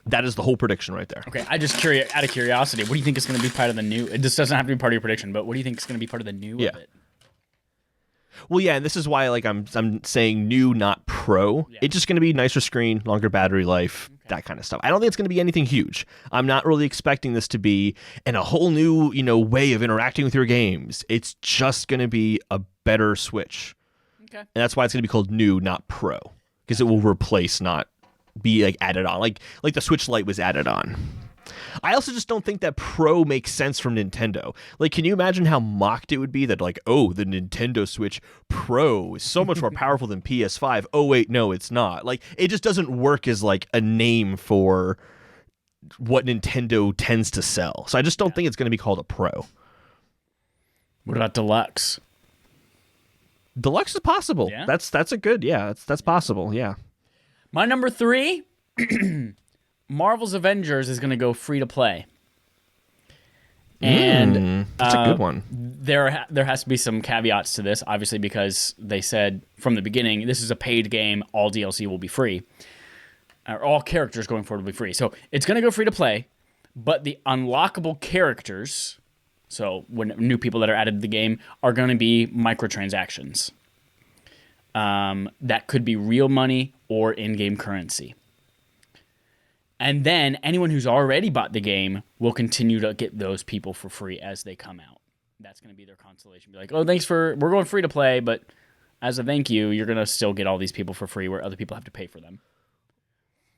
that is the whole prediction right there? Okay, I just out of curiosity, what do you think is going to be part of the new? This doesn't have to be part of your prediction, but what do you think is going to be part of the new of it? Well, yeah, and this is why like I'm saying new, not Pro. Yeah. It's just going to be nicer screen, longer battery life, that kind of stuff. I don't think it's going to be anything huge. I'm not really expecting this to be a whole new way of interacting with your games. It's just going to be a better Switch. Okay. And that's why it's going to be called new, not Pro, because it will replace, not be like added on, like the Switch Lite was added on. I also just don't think that Pro makes sense from Nintendo. Like, can you imagine how mocked it would be that like, oh, the Nintendo Switch Pro is so much more powerful than PS5. Oh wait, no, it's not. Like, it just doesn't work as like a name for what Nintendo tends to sell. So I just don't think it's going to be called a Pro. What about Deluxe? Deluxe is possible. Yeah? That's a good, that's possible, yeah. My number 3, Marvel's Avengers is going to go free to play. And that's a good one. There has to be some caveats to this, obviously, because they said from the beginning, this is a paid game, all DLC will be free. Or all characters going forward will be free. So it's going to go free to play, but the unlockable characters, so when new people that are added to the game, are going to be microtransactions. That could be real money or in-game currency. And then anyone who's already bought the game will continue to get those people for free as they come out. That's going to be their consolation. Be like, oh, we're going free to play, but as a thank you, you're going to still get all these people for free where other people have to pay for them.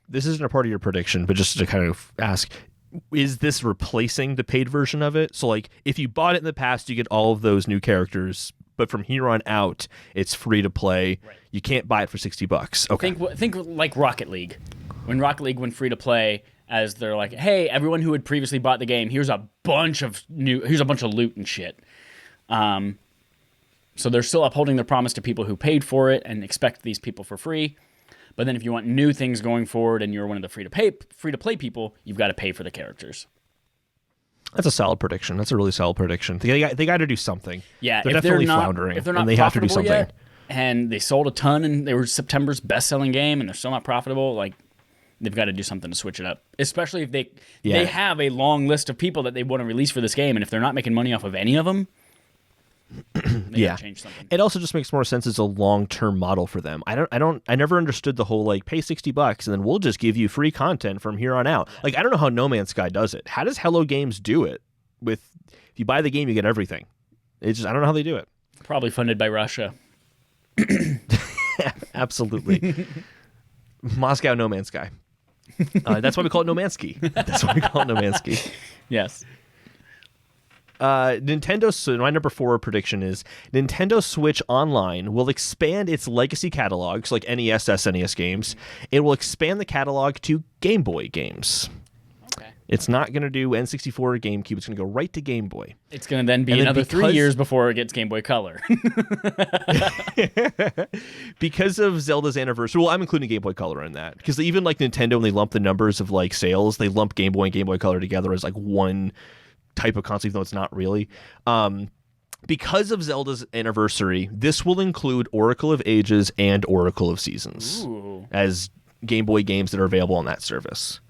This isn't a part of your prediction, but just to kind of ask, is this replacing the paid version of it? So like, if you bought it in the past, you get all of those new characters, but from here on out, it's free to play. Right. You can't buy it for $60. Okay. Think like Rocket League. When Rocket League went free to play, as they're like, hey, everyone who had previously bought the game, here's a bunch of loot and shit. So they're still upholding their promise to people who paid for it and expect these people for free. But then if you want new things going forward and you're one of the free to play people, you've got to pay for the characters. That's a solid prediction. That's a really solid prediction. They got to do something. Yeah, they're definitely floundering. If they're not and they have to do something. Yet, and they sold a ton, and they were September's best-selling game, and they're still not profitable, like, they've got to do something to switch it up. Especially if they have a long list of people that they want to release for this game, and if they're not making money off of any of them, they gotta change something. It also just makes more sense as a long-term model for them. I never understood the whole like pay $60 and then we'll just give you free content from here on out. Like, I don't know how No Man's Sky does it. How does Hello Games do it? If you buy the game, you get everything. It's just, I don't know how they do it. Probably funded by Russia. Absolutely. Moscow No Man's Sky. That's why we call it No Man's Ski. That's why we call it No Man's Ski. Yes. Nintendo. So my number 4 prediction is Nintendo Switch Online will expand its legacy catalogs, like NES, SNES games. It will expand the catalog to Game Boy games. Okay. It's not going to do N64 or GameCube. It's going to go right to Game Boy. It's going to then be another 3 years before it gets Game Boy Color. Because of Zelda's anniversary. Well, I'm including Game Boy Color in that. Because even like Nintendo, when they lump the numbers of like sales, they lump Game Boy and Game Boy Color together as like one type of console, even though it's not really. Because of Zelda's anniversary, this will include Oracle of Ages and Oracle of Seasons as Game Boy games that are available on that service.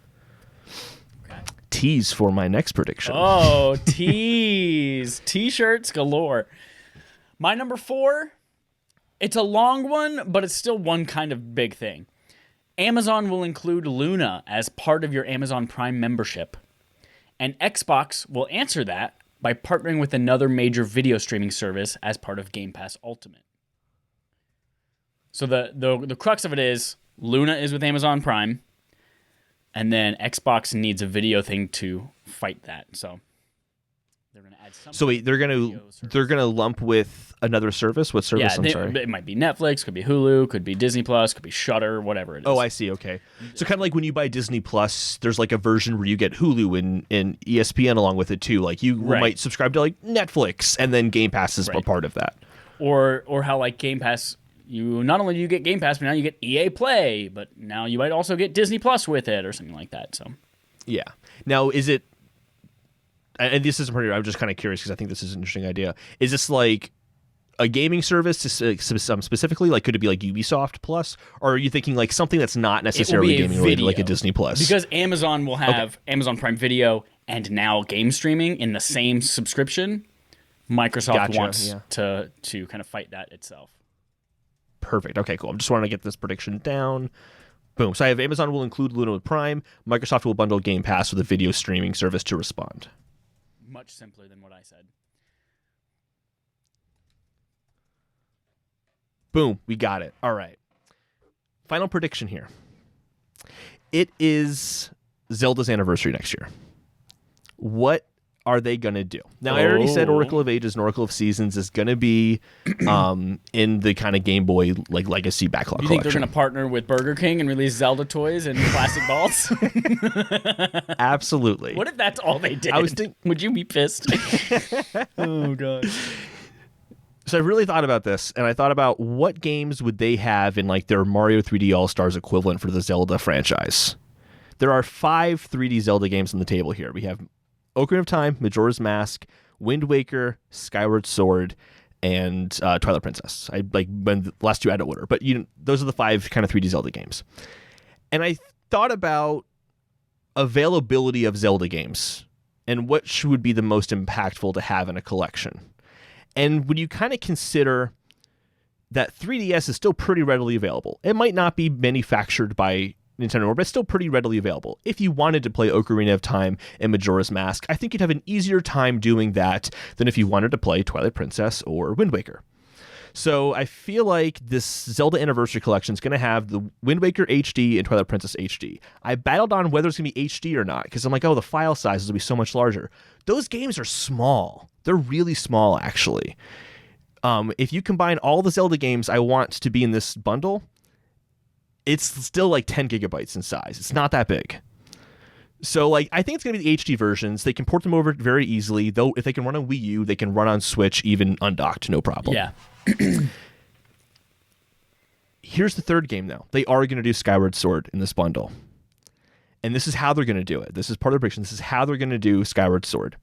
Okay. Tease for my next prediction. Oh, tease. jerseys, t-shirts galore. My number 4, it's a long one, but it's still one kind of big thing. Amazon will include Luna as part of your Amazon Prime membership. And Xbox will answer that by partnering with another major video streaming service as part of Game Pass Ultimate. So the crux of it is Luna is with Amazon Prime, and then Xbox needs a video thing to fight that. So they're going to add some. So wait, they're gonna lump with another service. What service? Yeah, I'm sorry. It might be Netflix, could be Hulu, could be Disney Plus, could be Shudder, whatever it is. Oh, I see. Okay, so kind of like when you buy Disney Plus, there's like a version where you get Hulu and ESPN along with it too. Like you might subscribe to like Netflix, and then Game Pass is a part of that. Or how like Game Pass, you not only do you get Game Pass, but now you get EA Play, but now you might also get Disney Plus with it or something like that. So yeah. Now is it? And this isn't pretty. I'm just kind of curious because I think this is an interesting idea. Is this like a gaming service specifically? Like, could it be like Ubisoft Plus, or are you thinking like something that's not necessarily gaming related, like a Disney Plus? Because Amazon will have Amazon Prime Video and now game streaming in the same subscription. Microsoft wants to kind of fight that itself. Perfect. Okay, cool. I'm just wanting to get this prediction down. Boom. So I have Amazon will include Luna with Prime. Microsoft will bundle Game Pass with a video streaming service to respond. Much simpler than what I said. Boom. We got it. All right. Final prediction here. It is Zelda's anniversary next year. What are they going to do? Now, I already said Oracle of Ages and Oracle of Seasons is going to be in the kind of Game Boy like legacy backlog You think collection. they're going to partner with Burger King and release Zelda toys and plastic balls? Absolutely. What if that's all they did? Would you be pissed? Oh, God. So I really thought about this, and I thought about what games would they have in like their Mario 3D All-Stars equivalent for the Zelda franchise. There are 5 3D Zelda games on the table here. We have Ocarina of Time, Majora's Mask, Wind Waker, Skyward Sword, and Twilight Princess. I like when the last 2 out of order, but those are the 5 kind of 3D Zelda games. And I thought about availability of Zelda games and what would be the most impactful to have in a collection. And when you kind of consider that 3DS is still pretty readily available, it might not be manufactured by Nintendo, but it's still pretty readily available. If you wanted to play Ocarina of Time and Majora's Mask, I think you'd have an easier time doing that than if you wanted to play Twilight Princess or Wind Waker. So I feel like this Zelda Anniversary Collection is going to have the Wind Waker HD and Twilight Princess HD. I battled on whether it's going to be HD or not, because I'm like, oh, the file sizes will be so much larger. Those games are small. They're really small, actually. If you combine all the Zelda games I want to be in this bundle, it's still like 10 gigabytes in size. It's not that big. So like I think it's going to be the HD versions. They can port them over very easily. Though if they can run on Wii U, they can run on Switch even undocked, no problem. Yeah. Here's the third game though. They are going to do Skyward Sword in this bundle. And this is how they're going to do it. This is part of the prediction. This is how they're going to do Skyward Sword.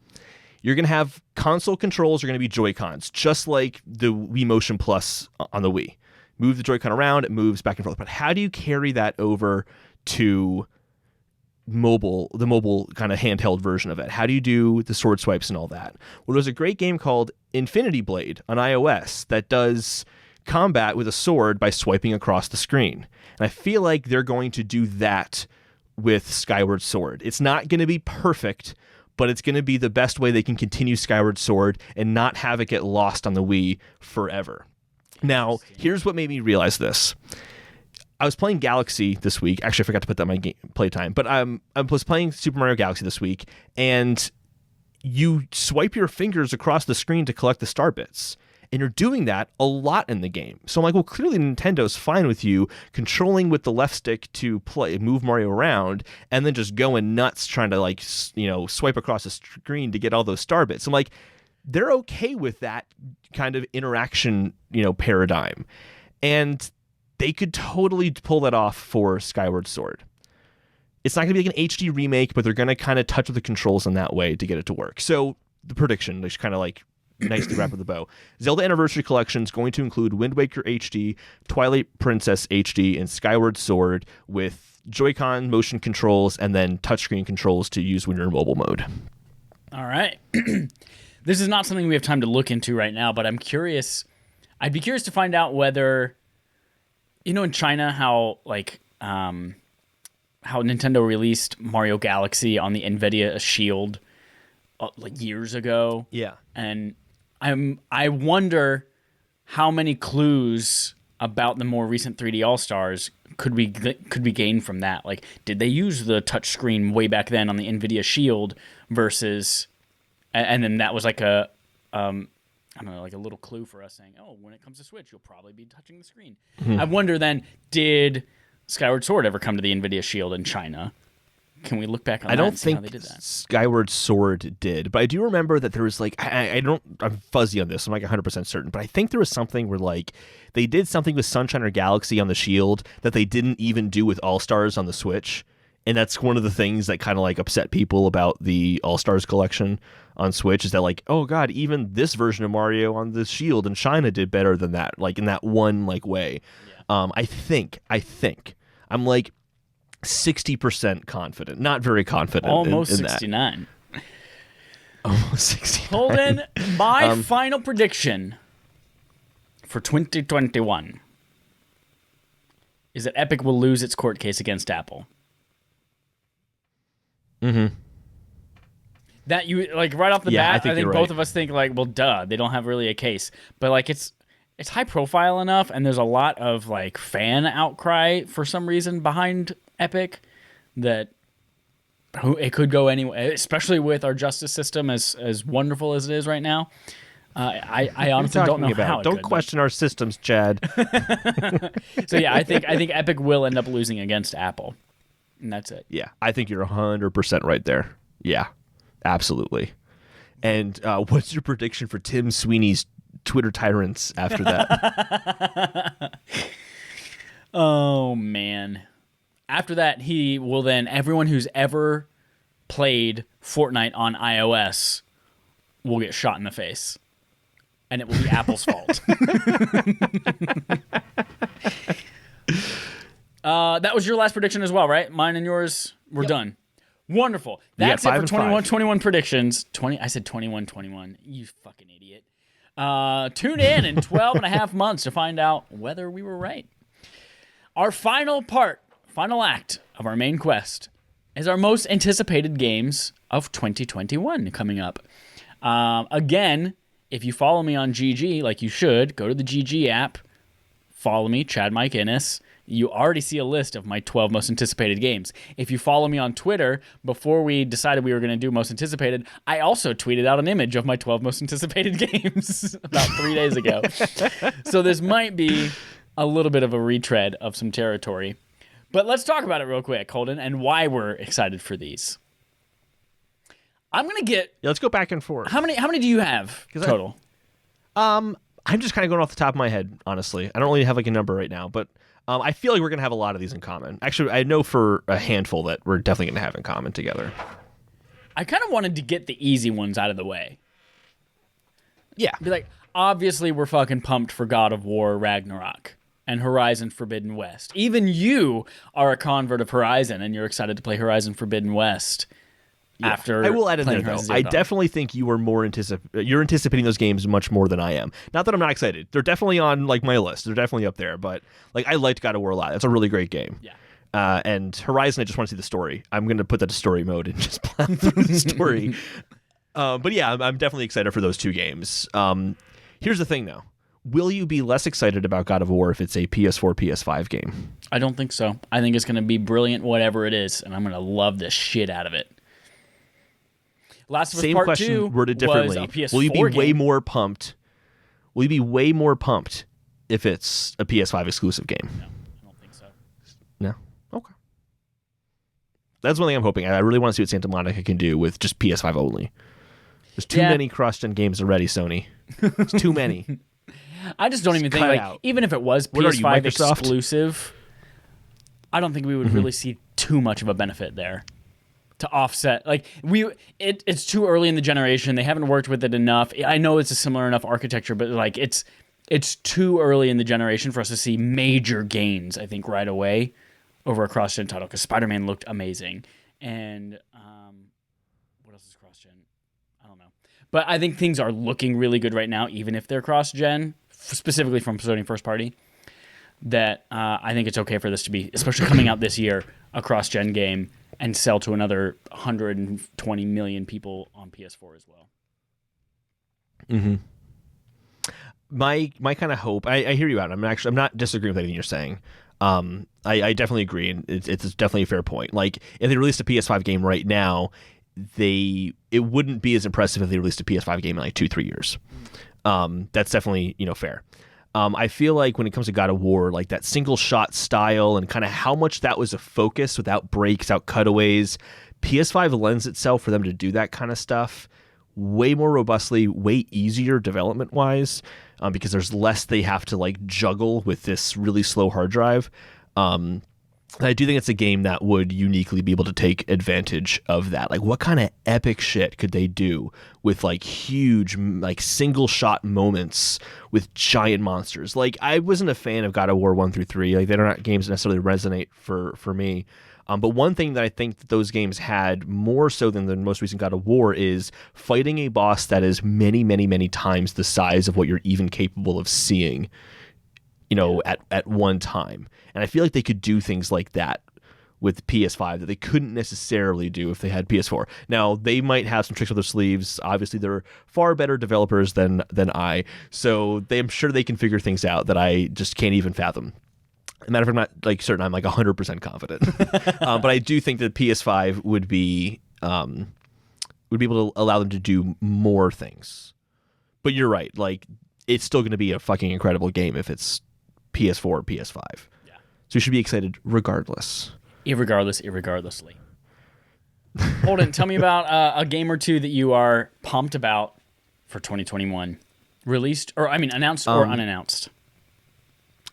You're going to have console controls are going to be Joy-Cons, just like the Wii Motion Plus on the Wii. Move the Joy-Con around, it moves back and forth. But how do you carry that over to the mobile kind of handheld version of it? How do you do the sword swipes and all that? Well, there's a great game called Infinity Blade on iOS that does combat with a sword by swiping across the screen. And I feel like they're going to do that with Skyward Sword. It's not going to be perfect, but it's going to be the best way they can continue Skyward Sword and not have it get lost on the Wii forever. Now, here's what made me realize this. I was playing Galaxy this week. Actually, I forgot to put that in my playtime. But I was playing Super Mario Galaxy this week, and you swipe your fingers across the screen to collect the star bits. And you're doing that a lot in the game. So I'm like, well, clearly Nintendo's fine with you controlling with the left stick to move Mario around, and then just going nuts trying to swipe across the screen to get all those star bits. I'm like, they're okay with that kind of interaction, paradigm. And they could totally pull that off for Skyward Sword. It's not going to be like an HD remake, but they're going to kind of touch with the controls in that way to get it to work. So the prediction, just kind of like nicely wrap with the bow. Zelda Anniversary Collection is going to include Wind Waker HD, Twilight Princess HD, and Skyward Sword with Joy-Con motion controls and then touchscreen controls to use when you're in mobile mode. All right. This is not something we have time to look into right now, but I'm curious. I'd be curious to find out whether, in China, how Nintendo released Mario Galaxy on the NVIDIA Shield years ago. Yeah. And I wonder how many clues about the more recent 3D All-Stars could we gain from that? Like, did they use the touchscreen way back then on the NVIDIA Shield versus, and then that was like a, I don't know, like a little clue for us saying, oh, when it comes to Switch, you'll probably be touching the screen. I wonder then, did Skyward Sword ever come to the NVIDIA Shield in China? Can we look back on that and see how they did that? I don't think Skyward Sword did, but I do remember that there was I'm fuzzy on this, I'm like 100% certain, but I think there was something where they did something with Sunshine or Galaxy on the Shield that they didn't even do with All-Stars on the Switch, and that's one of the things that kind of upset people about the All-Stars collection on Switch, is that oh god, even this version of Mario on the Shield in China did better than that, in that one way. Yeah. I think I'm 60% confident, not very confident. Almost in 69. That. Almost 69. Holden, my final prediction for 2021 is that Epic will lose its court case against Apple. Mm-hmm. That you right off the bat, I think both right. of us think well, duh, they don't have really a case, but it's high profile enough, and there's a lot of fan outcry for some reason behind Epic that it could go anyway, especially with our justice system as wonderful as it is right now. I honestly don't know how. Don't question our systems, Chad. So yeah, I think Epic will end up losing against Apple, and that's it. Yeah, I think you're 100% right there. Yeah, absolutely. And what's your prediction for Tim Sweeney's Twitter tyrants after that? Oh man. After that, he will then, everyone who's ever played Fortnite on iOS will get shot in the face. And it will be Apple's fault. That was your last prediction as well, right? Mine and yours were done. Wonderful. That's it for 21 predictions. I said 21. You fucking idiot. Tune in 12 and a half months to find out whether we were right. Our final act of our main quest is our most anticipated games of 2021 coming up. Again, if you follow me on GG, like you should, go to the GG app, follow me, Chad Mike Innes. You already see a list of my 12 most anticipated games. If you follow me on Twitter, before we decided we were going to do most anticipated, I also tweeted out an image of my 12 most anticipated games about 3 days ago. So this might be a little bit of a retread of some territory. But let's talk about it real quick, Holden, and why we're excited for these. I'm going to get... Yeah, let's go back and forth. How many do you have total? I'm just kind of going off the top of my head, honestly. I don't really have a number right now, but I feel like we're going to have a lot of these in common. Actually, I know for a handful that we're definitely going to have in common together. I kind of wanted to get the easy ones out of the way. Yeah. Be obviously we're fucking pumped for God of War Ragnarok and Horizon Forbidden West. Even you are a convert of Horizon, and you're excited to play Horizon Forbidden West. Yeah. After I will add in there, though, I definitely think you are you're anticipating those games much more than I am. Not that I'm not excited. They're definitely on my list. They're definitely up there. But I liked God of War a lot. That's a really great game. Yeah. And Horizon, I just want to see the story. I'm going to put that to story mode and just plow through the story. But yeah, I'm definitely excited for those two games. Here's the thing, though. Will you be less excited about God of War if it's a PS4, PS5 game? I don't think so. I think it's going to be brilliant, whatever it is, and I'm going to love the shit out of it. Last of Us Same Part question 2 worded differently. was a PS4 Will you be game. way more pumped? Will you be way more pumped if it's a PS5 exclusive game? No, I don't think so. No? Okay. That's one thing I'm hoping. I really want to see what Santa Monica can do with just PS5 only. There's too many cross-gen games already, Sony. There's too many. I just don't even think, even if it was PS5 exclusive, I don't think we would really see too much of a benefit there to offset. It's too early in the generation. They haven't worked with it enough. I know it's a similar enough architecture, but it's too early in the generation for us to see major gains, I think, right away over a cross-gen title, because Spider-Man looked amazing. And what else is cross-gen? I don't know. But I think things are looking really good right now, even if they're cross-gen, specifically from Sony first party. That I think it's okay for this to be, especially coming out this year, a cross-gen game and sell to another 120 million people on PS4 as well. Mm-hmm. My kind of hope, I hear you out. I'm not disagreeing with anything you're saying. I definitely agree, and it's definitely a fair point. Like, if they released a PS5 game right now, it wouldn't be as impressive if they released a PS5 game in like 2-3 years. That's definitely fair. I feel like when it comes to God of War, like that single shot style and kind of how much that was a focus without breaks, out cutaways, PS5 lends itself for them to do that kind of stuff way more robustly, way easier development wise, because there's less they have to like juggle with this really slow hard drive. I do think it's a game that would uniquely be able to take advantage of that. Like, what kind of epic shit could they do with like huge, like single shot moments with giant monsters? Like, I wasn't a fan of God of War 1 through 3. Like, they're not games that necessarily resonate for me. But one thing that I think that those games had more so than the most recent God of War is fighting a boss that is many, many, many times the size of what you're even capable of seeing, at one time. And I feel like they could do things like that with PS5 that they couldn't necessarily do if they had PS4. Now, they might have some tricks up their sleeves. Obviously, they're far better developers than I, so I'm sure they can figure things out that I just can't even fathom. As a matter of fact, I'm not like certain. I'm like 100% confident. But I do think that PS5 would be able to allow them to do more things. But you're right. Like, it's still going to be a fucking incredible game if it's PS4 or PS5. Yeah. So you should be excited regardless. Irregardlessly. Holden, tell me about a game or two that you are pumped about for 2021. Announced or unannounced.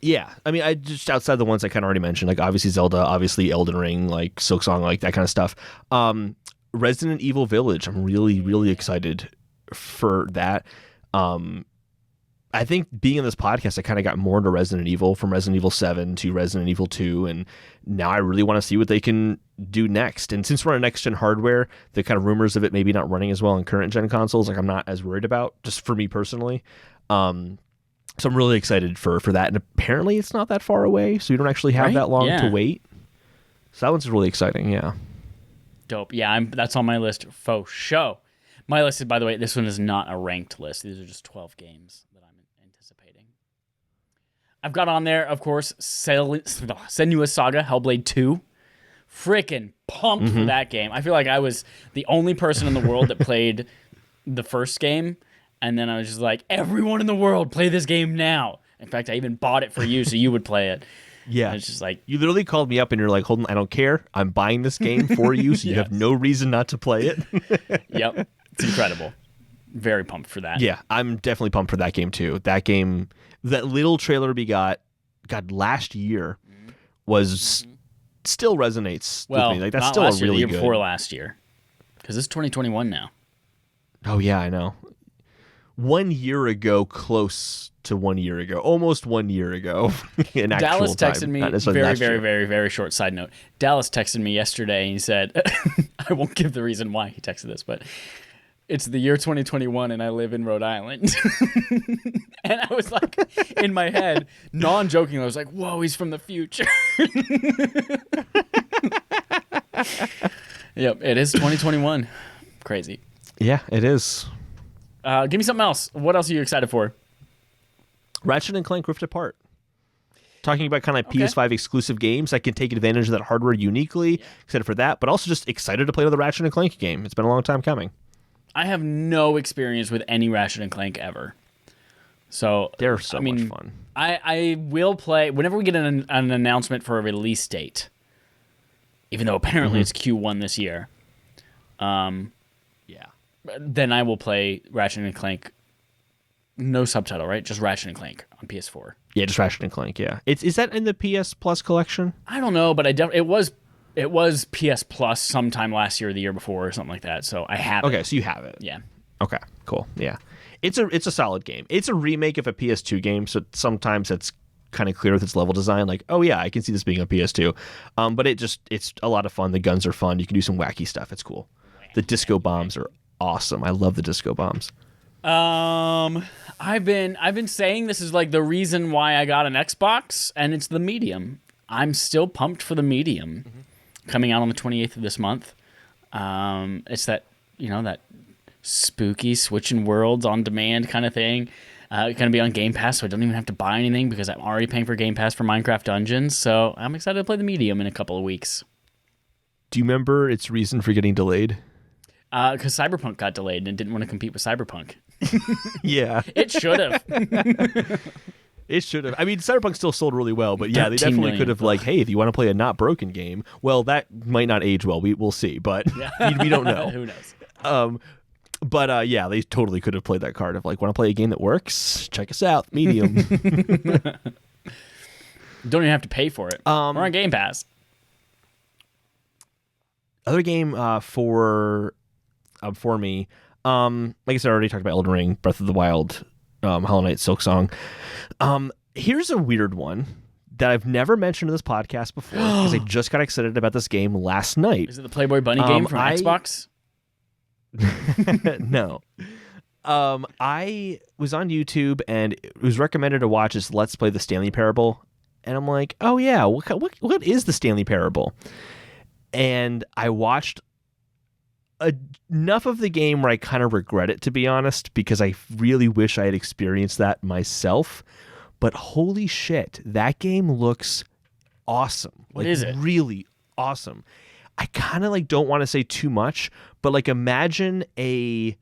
Yeah, I just outside the ones I kind of already mentioned, like obviously Zelda, obviously Elden Ring, like Silksong, like that kind of stuff. Resident Evil Village, I'm really, really excited for that. I think being in this podcast, I kind of got more into Resident Evil, from Resident Evil 7 to Resident Evil 2, and now I really want to see what they can do next. And since we're on next-gen hardware, the kind of rumors of it maybe not running as well on current-gen consoles, like I'm not as worried about, just for me personally. So I'm really excited for that. And apparently it's not that far away, so you don't actually have that long to wait. So that one's really exciting, yeah. Dope. Yeah, that's on my list for show. My list is, by the way, this one is not a ranked list. These are just 12 games that I'm anticipating. I've got on there, of course, Senua's Saga, Hellblade 2. Freaking pumped for that game. I feel like I was the only person in the world that played the first game. And then I was just like, everyone in the world, play this game now. In fact, I even bought it for you so you would play it. Yeah. And it's just like... You literally called me up and you're like, Holden, I don't care. I'm buying this game for you, so you have no reason not to play it. Yep. It's incredible. Very pumped for that. Yeah, I'm definitely pumped for that game, too. That game, that little trailer we got last year was... still resonates with me. Like, that's not still last a really year, good... the year before last year. Because it's 2021 now. Oh, yeah, I know. 1 year ago, close to 1 year ago, almost 1 year ago in actual Dallas texted time. me, very short side note. Dallas texted me yesterday and he said, I won't give the reason why he texted this, but it's the year 2021 and I live in Rhode Island. And I was like, in my head, non-jokingly, I was like, whoa, he's from the future. Yep, it is 2021. Crazy. Yeah, it is. Give me something else. What else are you excited for? Ratchet and Clank Rift Apart. Talking about kind of PS5 exclusive games that can take advantage of that hardware uniquely. Yeah. Excited for that, but also just excited to play another Ratchet and Clank game. It's been a long time coming. I have no experience with any Ratchet and Clank ever. So they're much fun. I will play whenever we get an announcement for a release date. Even though apparently it's Q1 this year. Then I will play Ratchet and Clank. No subtitle, right? Just Ratchet and Clank on PS4. Yeah, just Ratchet and Clank. Yeah, is that in the PS Plus collection? I don't know, but it was PS Plus sometime last year or the year before or something like that. So I have it. Okay, so you have it. Yeah. Okay, cool. Yeah, it's a solid game. It's a remake of a PS2 game, so sometimes it's kind of clear with its level design. Like, oh yeah, I can see this being a PS2. But it's a lot of fun. The guns are fun. You can do some wacky stuff. It's cool. The disco bombs are awesome. I love the disco bombs. I've been saying this is like the reason why I got an Xbox, and it's the medium. I'm still pumped for the medium coming out on the 28th of this month. It's that, that spooky switching worlds on demand kind of thing. It's going to be on Game Pass, so I don't even have to buy anything because I'm already paying for Game Pass for Minecraft Dungeons. So I'm excited to play the medium in a couple of weeks. Do you remember its reason for getting delayed? Because Cyberpunk got delayed and it didn't want to compete with Cyberpunk. Yeah. It should have. It should have. I mean, Cyberpunk still sold really well, but yeah, they definitely could have like, hey, if you want to play a not broken game, well, that might not age well. We'll see, but we don't know. Who knows? But yeah, they totally could have played that card of like, want to play a game that works? Check us out, medium. Don't even have to pay for it. We're on Game Pass. Other game for me, like I said, I already talked about Elden Ring, Breath of the Wild, Hollow Knight, Silksong. Here's a weird one that I've never mentioned in this podcast before because I just got excited about this game last night. Is it the Playboy Bunny game from Xbox? No. I was on YouTube and it was recommended to watch this Let's Play the Stanley Parable, and I'm like, oh yeah, what is the Stanley Parable? And I watched enough of the game where I kind of regret it, to be honest, because I really wish I had experienced that myself. But holy shit, that game looks awesome. What is it? Really awesome. I kind of like don't want to say too much, but like imagine a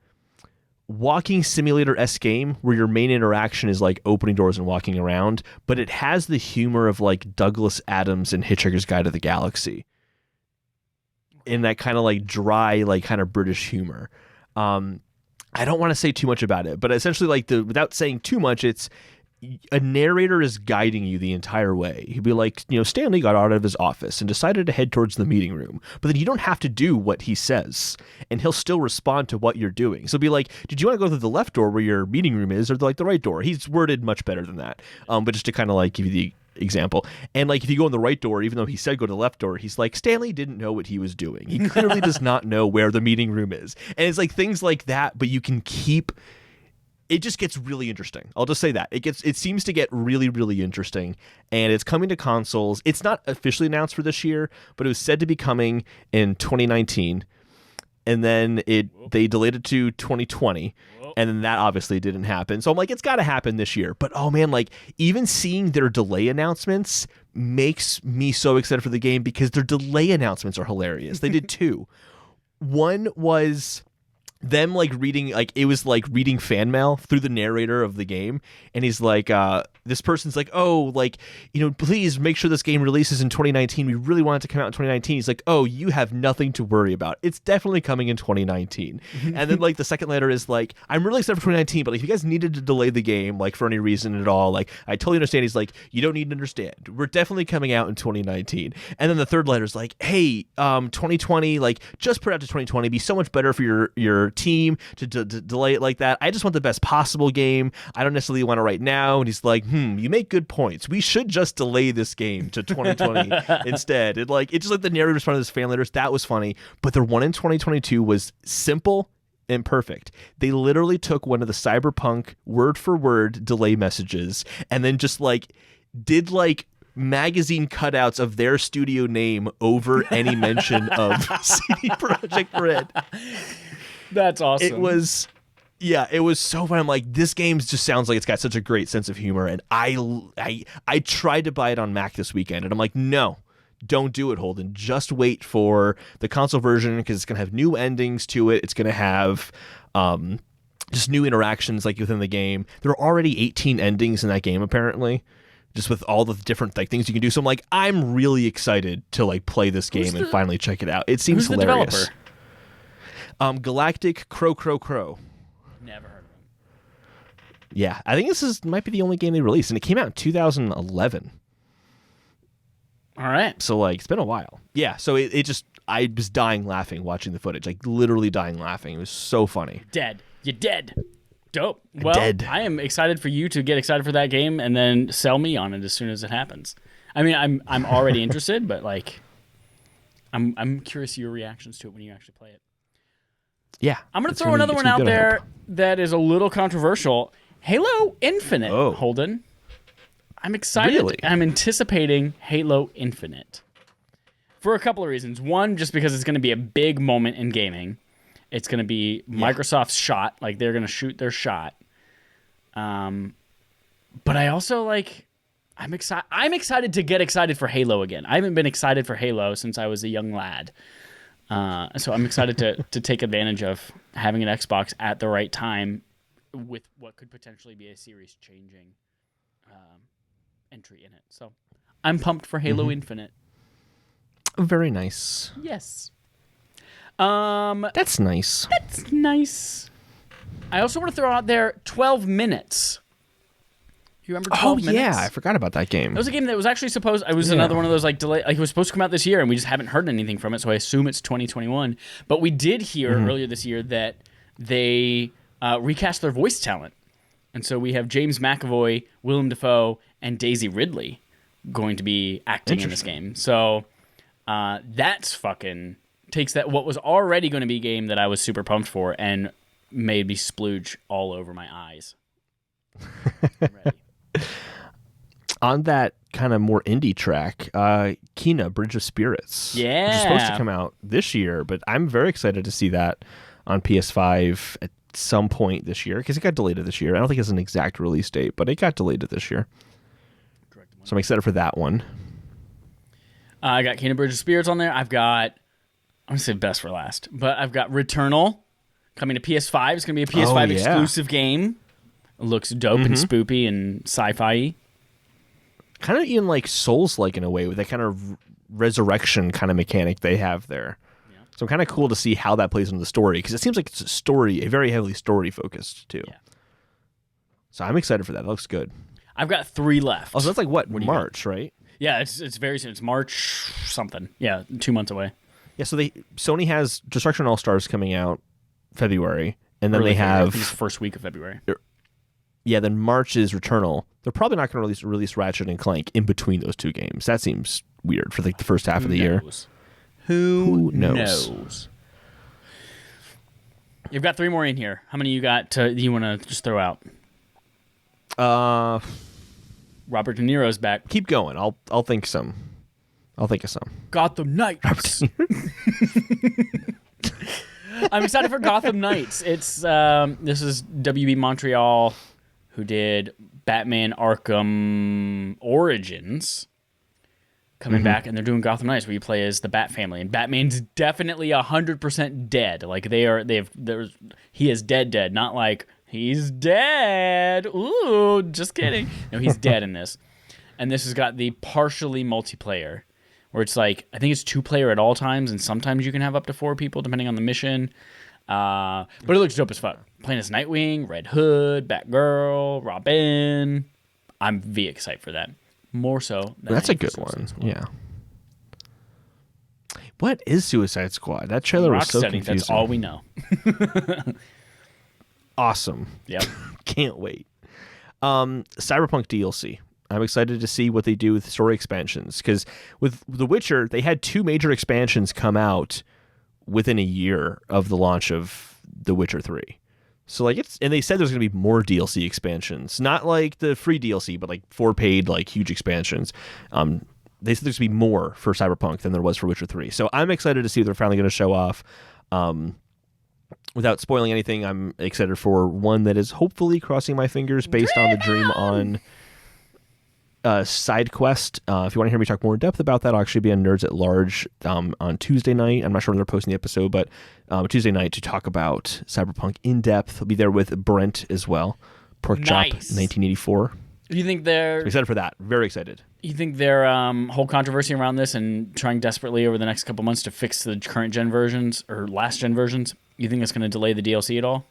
walking simulator-esque game where your main interaction is like opening doors and walking around, but it has the humor of like Douglas Adams in Hitchhiker's Guide to the Galaxy. In that kind of like dry, like kind of British humor. I don't want to say too much about it, but essentially like without saying too much, it's a narrator is guiding you the entire way. He'd be like, Stanley got out of his office and decided to head towards the meeting room, but then you don't have to do what he says and he'll still respond to what you're doing. So it'd be like, did you want to go through the left door where your meeting room is or like the right door? He's worded much better than that. But just to kind of like give you the example. And like if you go in the right door, even though he said go to the left door, he's like, Stanley didn't know what he was doing. He clearly does not know where the meeting room is. And it's like things like that, but you can keep it just gets really interesting. I'll just say that. It seems to get really, really interesting. And it's coming to consoles. It's not officially announced for this year, but it was said to be coming in 2019. And then they delayed it to 2020. And then that obviously didn't happen. So I'm like, it's got to happen this year. But oh man, like even seeing their delay announcements makes me so excited for the game because their delay announcements are hilarious. They did two. One was them like reading, like it was like reading fan mail through the narrator of the game, and he's like, this person's like, oh, like, please make sure this game releases in 2019. We really want it to come out in 2019. He's like, oh, you have nothing to worry about. It's definitely coming in 2019. And then like the second letter is like, I'm really excited for 2019, but like, if you guys needed to delay the game like for any reason at all, like I totally understand. He's like, you don't need to understand. We're definitely coming out in 2019. And then the third letter is like, hey, 2020, like just put it out to 2020. It'd be so much better for your team to delay it like that. I just want the best possible game. I don't necessarily want it right now. And he's like, you make good points. We should just delay this game to 2020 instead. It's just like the narrator responded to his fan letters. That was funny. But their one in 2022 was simple and perfect. They literally took one of the Cyberpunk word for word delay messages and then just like did like magazine cutouts of their studio name over any mention of CD Projekt Red. That's awesome. It was so fun. I'm like, this game just sounds like it's got such a great sense of humor. And I tried to buy it on Mac this weekend, and I'm like, no, don't do it, Holden. Just wait for the console version because it's gonna have new endings to it. It's gonna have just new interactions like within the game. There are already 18 endings in that game apparently, just with all the different like things you can do. So I'm like, I'm really excited to like play this game and finally check it out. It seems hilarious. The developer? Galactic Crow. Never heard of him. Yeah, I think might be the only game they released, and it came out in 2011. All right. So like it's been a while. Yeah, so I was dying laughing watching the footage, like literally dying laughing. It was so funny. You're dead. Dope. Well, dead. I am excited for you to get excited for that game and then sell me on it as soon as it happens. I mean, I'm already interested, but like I'm curious your reactions to it when you actually play it. Yeah. I'm going to throw another one out there that is a little controversial. Halo Infinite, Holden. I'm excited. Really? I'm anticipating Halo Infinite for a couple of reasons. One, just because it's going to be a big moment in gaming. It's going to be Microsoft's shot. Like, they're going to shoot their shot. But I also, like, I'm excited to get excited for Halo again. I haven't been excited for Halo since I was a young lad. So I'm excited to take advantage of having an Xbox at the right time with what could potentially be a series-changing entry in it. So I'm pumped for Halo Infinite. Very nice. Yes. That's nice. That's nice. I also want to throw out there 12 Minutes. You remember 12 Minutes? Yeah, I forgot about that game. It was a game that was actually supposed... It was another one of those, like, delay... Like, it was supposed to come out this year, and we just haven't heard anything from it, so I assume it's 2021. But we did hear earlier this year that they recast their voice talent. And so we have James McAvoy, Willem Dafoe, and Daisy Ridley going to be acting in this game. So that's fucking... Takes that what was already going to be a game that I was super pumped for and made me splooge all over my eyes. I'm ready. On that kind of more indie track, Kena, Bridge of Spirits. Yeah. Which is supposed to come out this year, but I'm very excited to see that on PS5 at some point this year, because it got delayed to this year. I don't think it's an exact release date, but it got delayed to this year. So I'm excited for that one. I got Kena, Bridge of Spirits on there. I'm going to say best for last, but I've got Returnal coming to PS5. It's going to be a PS5 exclusive game. It looks dope and spoopy and sci-fi-y. Kind of even like Souls-like in a way, with that kind of resurrection kind of mechanic they have there. Yeah. So kind of cool to see how that plays into the story, because it seems like it's a very heavily story-focused, too. Yeah. So I'm excited for that. It looks good. I've got 3 left. Oh, so that's like, what March, right? Yeah, it's very soon. It's March something. Yeah, 2 months away. Yeah, so Sony has Destruction All-Stars coming out February, and then Early they have... I think it's the first week of February. Yeah, then March is Returnal. They're probably not going to release Ratchet and Clank in between those two games. That seems weird for like the first half of the year. Who knows? You've got 3 more in here. How many you got? You want to just throw out? Robert De Niro's back. Keep going. I'll think some. I'll think of some. Gotham Knights. I'm excited for Gotham Knights. It's this is WB Montreal, who did Batman Arkham Origins, coming back, and they're doing Gotham Knights, where you play as the Bat family, and Batman's definitely 100% dead. Like he is dead, not like he's dead. Ooh, just kidding. No, he's dead in this, and this has got the partially multiplayer, where it's like, I think it's 2-player at all times, and sometimes you can have up to 4 people depending on the mission. But it looks dope as fuck. Playing as Nightwing, Red Hood, Batgirl, Robin. I'm excited for that. More so than that's a good one. Yeah. What is Suicide Squad? That trailer was so confusing. That's all we know. Awesome. Yep. Can't wait. Cyberpunk DLC. I'm excited to see what they do with story expansions, because with The Witcher, they had 2 major expansions come out within a year of the launch of The Witcher 3. So like and they said there's going to be more DLC expansions, not like the free DLC, but like 4 paid like huge expansions. They said there's going to be more for Cyberpunk than there was for Witcher 3. So I'm excited to see if they're finally going to show off. Without spoiling anything, I'm excited for one that is hopefully, crossing my fingers, based on the Dream On side quest. If you want to hear me talk more in depth about that, I'll actually be on Nerds at Large on Tuesday night. I'm not sure when they're posting the episode, but Tuesday night to talk about Cyberpunk in depth. I'll be there with Brent as well. Pork Chop 1984. You think they're... So excited for that. Very excited. You think their whole controversy around this and trying desperately over the next couple months to fix the current gen versions or last gen versions, you think it's going to delay the DLC at all?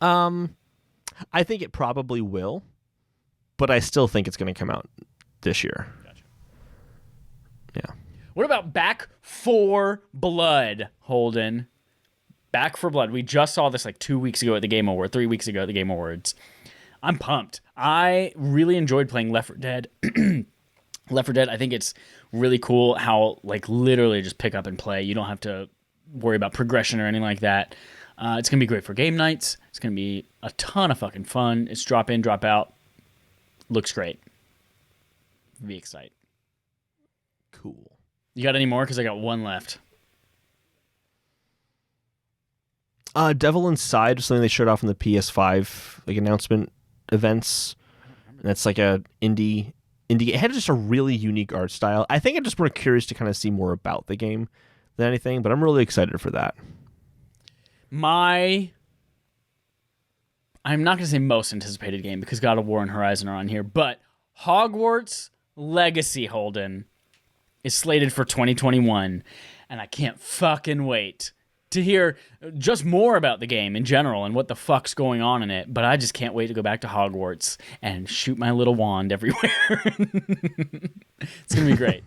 I think it probably will, but I still think it's going to come out this year. Gotcha. Yeah. What about Back 4 Blood, Holden? Back 4 Blood. We just saw this like 2 weeks ago at the Game Awards, 3 weeks ago at the Game Awards. I'm pumped. I really enjoyed playing Left 4 Dead. Left 4 Dead, I think it's really cool how, like, literally just pick up and play. You don't have to worry about progression or anything like that. It's going to be great for game nights. It's going to be a ton of fucking fun. It's drop in, drop out. Looks great. Be excited. Cool. You got any more? Because I got one left. Devil Inside was something they showed off in the PS5 like announcement events. And that's like a indie. It had just a really unique art style. I think I'm just more curious to kind of see more about the game than anything, but I'm really excited for that. I'm not going to say most anticipated game because God of War and Horizon are on here, but Hogwarts Legacy, Holden, is slated for 2021, and I can't fucking wait to hear just more about the game in general and what the fuck's going on in it, but I just can't wait to go back to Hogwarts and shoot my little wand everywhere. It's going to be great.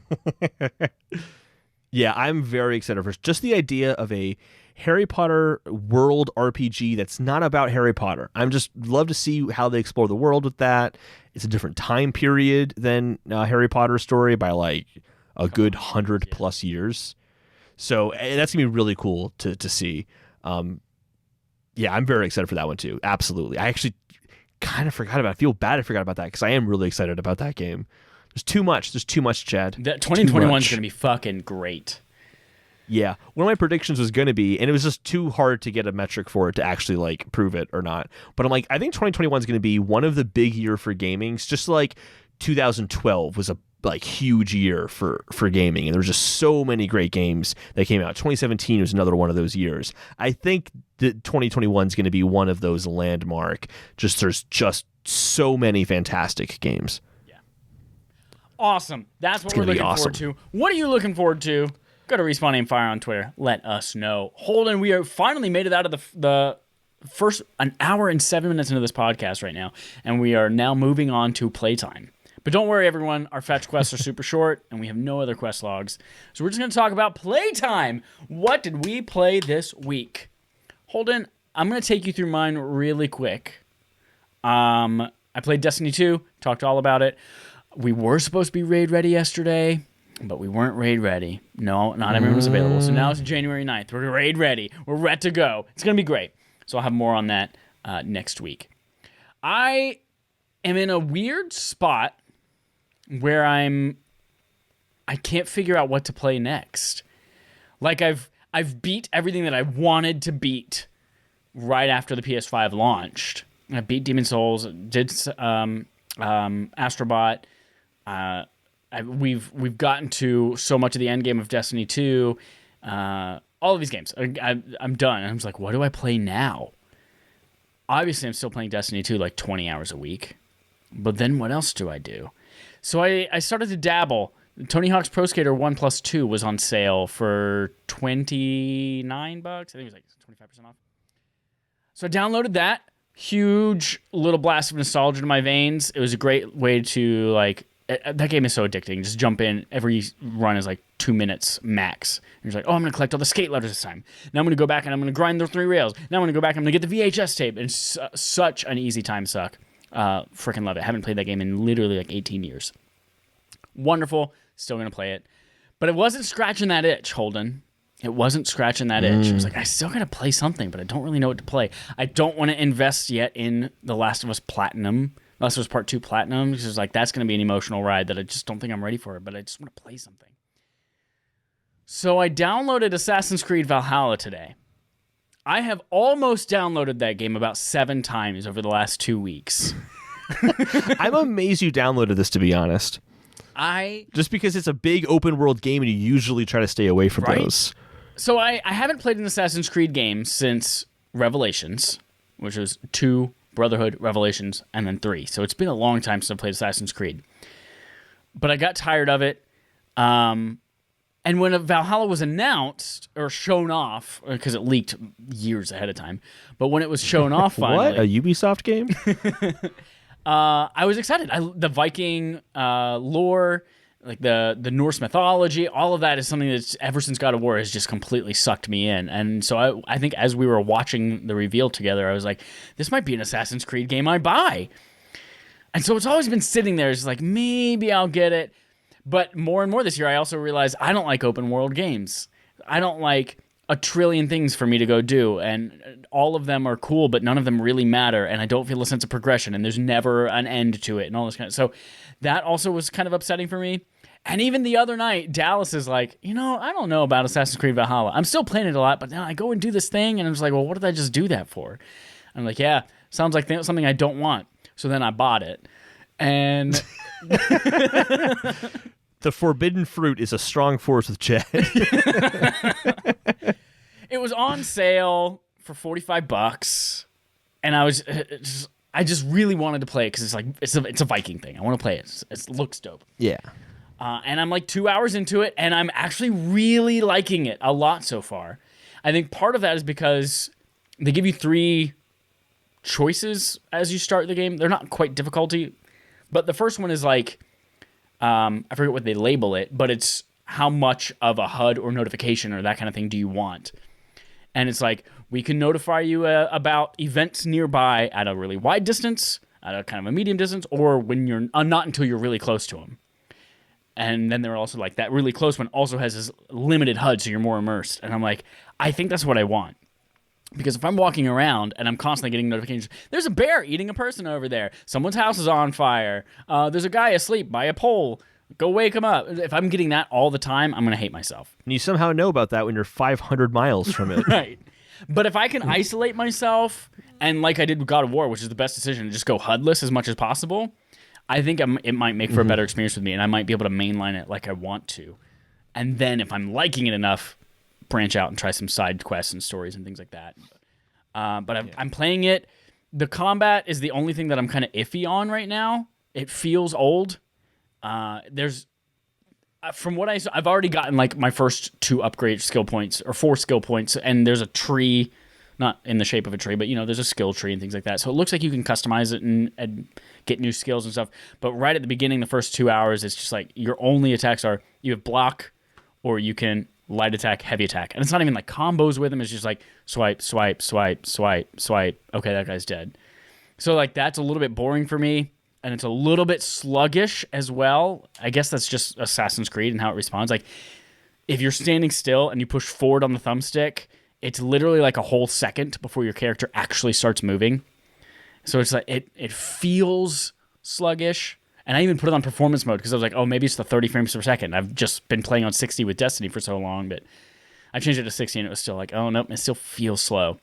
Yeah, I'm very excited for just the idea of a Harry Potter world RPG that's not about Harry Potter. I'm just love to see how they explore the world with that. It's a different time period than Harry Potter story by like a good 100+ years. So that's gonna be really cool to see. Yeah, I'm very excited for that one too. Absolutely. I actually kind of forgot about it. I feel bad I forgot about that because I am really excited about that game. There's too much. There's too much, Chad. That 2021 is going to be fucking great. Yeah. One of my predictions was going to be, and it was just too hard to get a metric for it to actually like prove it or not. But I'm like, I think 2021 is going to be one of the big year for gaming. It's just like 2012 was a like huge year for gaming, and there was just so many great games that came out. 2017 was another one of those years. I think that 2021 is going to be one of those landmark. There's just so many fantastic games. Awesome. That's what we're looking forward to. What are you looking forward to? Go to Respawn Aim Fire on Twitter. Let us know. Holden, we are finally made it out of the first an hour and 7 minutes into this podcast right now, and we are now moving on to playtime. But don't worry, everyone. Our fetch quests are super short, and we have no other quest logs. So we're just going to talk about playtime. What did we play this week? Holden, I'm going to take you through mine really quick. I played Destiny 2. Talked all about it. We were supposed to be raid ready yesterday, but we weren't raid ready. No, not everyone was available. So now it's January 9th. We're raid ready. We're ready to go. It's going to be great. So I'll have more on that next week. I am in a weird spot where I can't figure out what to play next. Like I've beat everything that I wanted to beat right after the PS5 launched. I beat Demon Souls, did Astrobot. We've gotten to so much of the end game of Destiny 2. All of these games. I'm done. I'm just like, what do I play now? Obviously, I'm still playing Destiny 2 like 20 hours a week. But then what else do I do? So I started to dabble. Tony Hawk's Pro Skater 1+2 was on sale for $29. I think it was like 25% off. So I downloaded that. Huge little blast of nostalgia to my veins. It was a great way to, like, that game is so addicting. Just jump in. Every run is like 2 minutes max. And you're like, oh, I'm going to collect all the skate letters this time. Now I'm going to go back and I'm going to grind the 3 rails. Now I'm going to go back and I'm going to get the VHS tape. And it's such an easy time suck. Freaking love it. Haven't played that game in literally like 18 years. Wonderful. Still going to play it. But it wasn't scratching that itch, Holden. It wasn't scratching that itch. I was like, I still got to play something, but I don't really know what to play. I don't want to invest yet in The Last of Us Platinum. Last of Us Part 2 Platinum. Because it's like, that's going to be an emotional ride that I just don't think I'm ready for. But I just want to play something. So I downloaded Assassin's Creed Valhalla today. I have almost downloaded that game about 7 times over the last 2 weeks. I'm amazed you downloaded this, to be honest. Just because it's a big open world game and you usually try to stay away from those. So I haven't played an Assassin's Creed game since Revelations, which was 2, Brotherhood, Revelations, and then 3. So it's been a long time since I played Assassin's Creed. But I got tired of it. And when Valhalla was announced, or shown off, because it leaked years ahead of time, but when it was shown off finally... What? A Ubisoft game? I was excited. The Viking lore, like the Norse mythology, all of that is something that's ever since God of War has just completely sucked me in. And so I think as we were watching the reveal together, I was like, this might be an Assassin's Creed game I buy. And so it's always been sitting there. It's like, maybe I'll get it. But more and more this year, I also realized I don't like open world games. I don't like a trillion things for me to go do, and all of them are cool, but none of them really matter, and I don't feel a sense of progression, and there's never an end to it, and all this kind of. So that also was kind of upsetting for me. And even the other night, Dallas is like, I don't know about Assassin's Creed Valhalla. I'm still playing it a lot, but now I go and do this thing, and I'm just like, well, what did I just do that for? I'm like, yeah, sounds like something I don't want. So then I bought it, and the forbidden fruit is a strong force with Chad. It was on sale for $45, and I just really wanted to play it because it's a Viking thing. I want to play it. It looks dope. Yeah. And I'm like 2 hours into it, and I'm actually really liking it a lot so far. I think part of that is because they give you 3 choices as you start the game. They're not quite difficulty, but the first one is like, I forget what they label it, but it's how much of a HUD or notification or that kind of thing do you want. And it's like, we can notify you about events nearby at a really wide distance, at a kind of a medium distance, or when you're not until you're really close to them. And then they're also like, that really close one also has this limited HUD, so you're more immersed. And I'm like, I think that's what I want. Because if I'm walking around and I'm constantly getting notifications, there's a bear eating a person over there. Someone's house is on fire. There's a guy asleep by a pole. Go wake him up. If I'm getting that all the time, I'm going to hate myself. And you somehow know about that when you're 500 miles from it. Right. But if I can isolate myself, and like I did with God of War, which is the best decision, just go HUDless as much as possible, I think it might make for a better experience with me, and I might be able to mainline it like I want to. And then if I'm liking it enough, branch out and try some side quests and stories and things like that. But I'm playing it. The combat is the only thing that I'm kind of iffy on right now. It feels old. From what I've already gotten like my first 2 upgrade skill points or 4 skill points, and there's a tree, not in the shape of a tree, but there's a skill tree and things like that. So it looks like you can customize it and get new skills and stuff. But right at the beginning, the first 2 hours, it's just like your only attacks are you have block, or you can light attack, heavy attack, and it's not even like combos with them. It's just like swipe, swipe, swipe, swipe, swipe. Okay, that guy's dead. So like that's a little bit boring for me. And it's a little bit sluggish as well. I guess that's just Assassin's Creed and how it responds. Like, if you're standing still and you push forward on the thumbstick, it's literally like a whole second before your character actually starts moving. So it's like, it feels sluggish. And I even put it on performance mode because I was like, oh, maybe it's the 30 frames per second. I've just been playing on 60 with Destiny for so long, but I changed it to 60 and it was still like, oh, nope, it still feels slow.